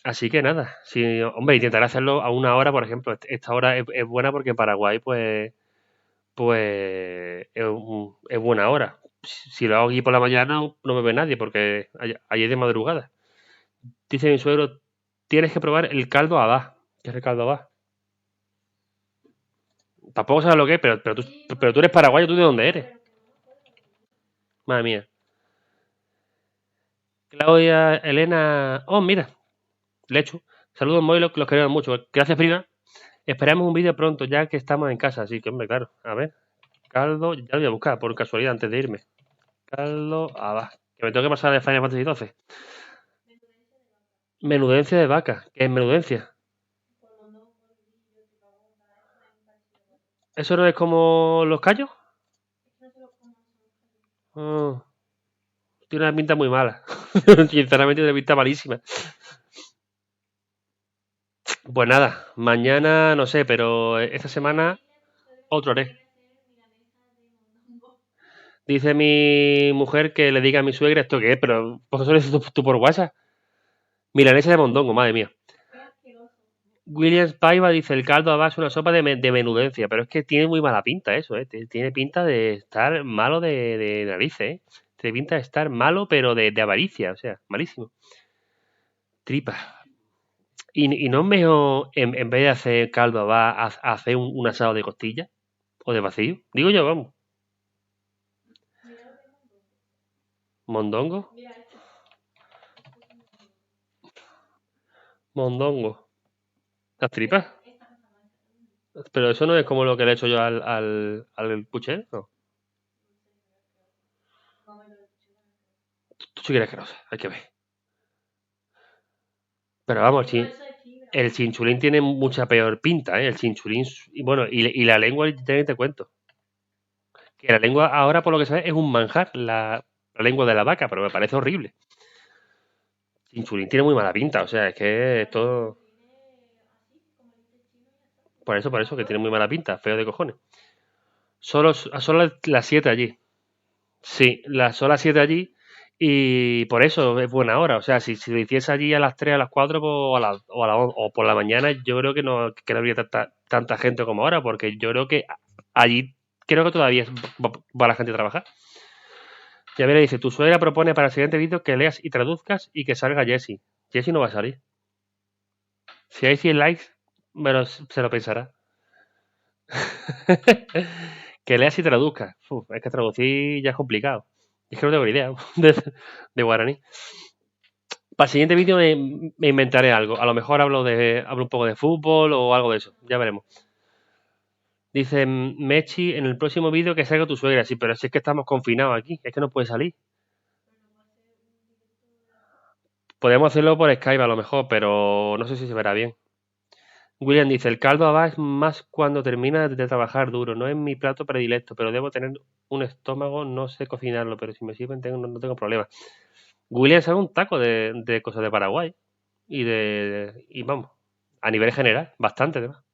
Así que nada, sí, hombre, intentaré hacerlo a una hora, por ejemplo. Esta hora es buena porque en Paraguay, pues es buena hora. Si lo hago aquí por la mañana, no me ve nadie porque allí es de madrugada. Dice mi suegro, tienes que probar el caldo abá. ¿Qué es el caldo abá? Tampoco sabes lo que es, pero tú eres paraguayo, ¿tú de dónde eres? Madre mía. Claudia, Elena... Oh, mira, Lechu. Saludos, Moy, los queremos mucho. Gracias, prima. Esperamos un vídeo pronto, ya que estamos en casa. Así que, hombre, claro. A ver. Caldo, ya lo voy a buscar, por casualidad, antes de irme. Caldo, va. Que me tengo que pasar de Final Fantasy 12. Menudencia de vaca. ¿Qué es menudencia? ¿Eso no es como los callos? Oh, tiene una pinta muy mala. Sinceramente, tiene una pinta malísima. Pues nada, mañana no sé, pero esta semana otro haré. Dice mi mujer que le diga a mi suegra esto que es, pero ¿por qué eso lo dices tú por WhatsApp? Milanesa de mondongo, madre mía. Williams Paiva dice el caldo abás es una sopa de menudencia, pero es que tiene muy mala pinta eso, ¿eh? Tiene pinta de estar malo de narices, ¿eh? Tiene pinta de estar malo, pero de avaricia, o sea, malísimo. Tripa. ¿Y no es mejor, en vez de hacer caldo abás, hacer un asado de costilla? ¿O de vacío? Digo yo, vamos. ¿Mondongo? Mondongo. ¿Las tripas? Pero eso no es como lo que le he hecho yo al puché, ¿no? Tú sí que eres asquerosa, hay que ver. Pero vamos, el chinchulín tiene mucha peor pinta, ¿eh? El chinchulín, y bueno, y la lengua, te cuento. Que la lengua ahora, por lo que sabes, es un manjar, la lengua de la vaca, pero me parece horrible. Chinchulín tiene muy mala pinta, o sea, es que todo... Por eso, que tiene muy mala pinta, feo de cojones. Solo las 7 allí. Sí, son las 7 allí y por eso es buena hora. O sea, si lo hiciese allí a las 3, a las 4 o por la mañana, yo creo que no habría tanta gente como ahora, porque yo creo que allí creo que todavía va la gente a trabajar. Ya le dice, tu suegra propone para el siguiente vídeo que leas y traduzcas y que salga Jesse. Jesse no va a salir. Si hay 100 likes, se lo pensará. Que leas y traduzcas. Es que traducir ya es complicado. Es que no tengo ni idea de guaraní. Para el siguiente vídeo me inventaré algo. A lo mejor hablo un poco de fútbol o algo de eso. Ya veremos. Dice Mechi en el próximo vídeo que salga tu suegra. Sí, pero si es que estamos confinados aquí. Es que no puede salir. Podemos hacerlo por Skype a lo mejor, pero no sé si se verá bien. William dice, el caldo va es más cuando termina de trabajar duro. No es mi plato predilecto, pero debo tener un estómago, no sé cocinarlo, pero si me sirven no tengo problema. William sabe un taco de cosas de Paraguay. Y vamos, a nivel general, bastante además.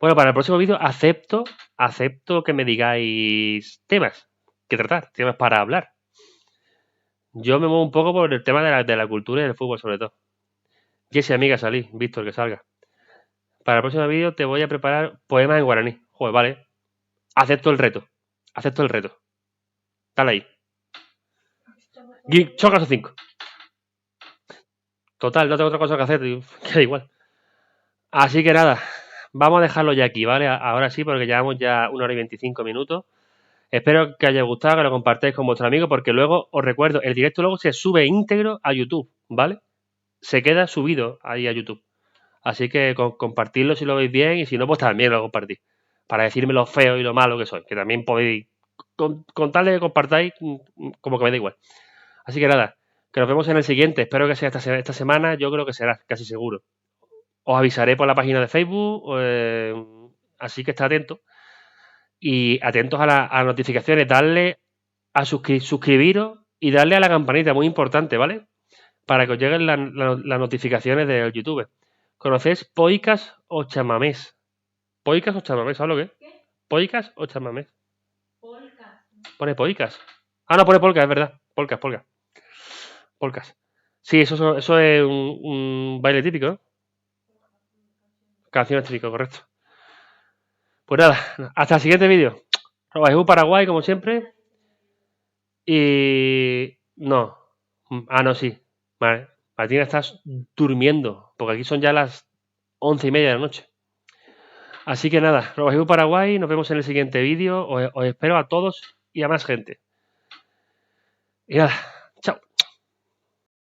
Bueno, para el próximo vídeo acepto que me digáis temas que tratar, temas para hablar. Yo me muevo un poco por el tema de la cultura y del fútbol, sobre todo. Jesse, amiga, salí. Víctor, que salga. Para el próximo vídeo te voy a preparar poemas en guaraní. Joder, vale. Acepto el reto. Acepto el reto. Dale ahí. Chocas o 5. Total, no tengo otra cosa que hacer. Queda igual. Así que nada. Vamos a dejarlo ya aquí, ¿vale? Ahora sí, porque llevamos ya 1 hora y 25 minutos. Espero que haya gustado, que lo compartáis con vuestros amigos, porque luego, os recuerdo, el directo luego se sube íntegro a YouTube, ¿vale? Se queda subido ahí a YouTube. Así que compartidlo si lo veis bien y si no, pues también lo compartís. Para decirme lo feo y lo malo que soy, que también podéis contarle que compartáis como que me da igual. Así que nada, que nos vemos en el siguiente. Espero que sea esta semana, yo creo que será, casi seguro. Os avisaré por la página de Facebook, así que está atento. Y atentos a las notificaciones, darle a suscribiros y darle a la campanita, muy importante, ¿vale? Para que os lleguen las notificaciones del YouTube. ¿Conocéis Poicas o Chamamés? ¿Poicas o Chamamés? ¿Sabes lo que es? ¿Qué? ¿Poicas o Chamamés? Polka. Pone Poicas. Ah, no, pone Polka, es verdad. Polcas. Sí, eso es un baile típico, ¿no? Canciones típicas, correcto. Pues nada, hasta el siguiente vídeo. Paraguay, como siempre. Y... No. No, sí. Vale. Martina, estás durmiendo, porque aquí son ya las 11:30 de la noche. Así que nada, Paraguay, nos vemos en el siguiente vídeo. Os espero a todos y a más gente. Y nada,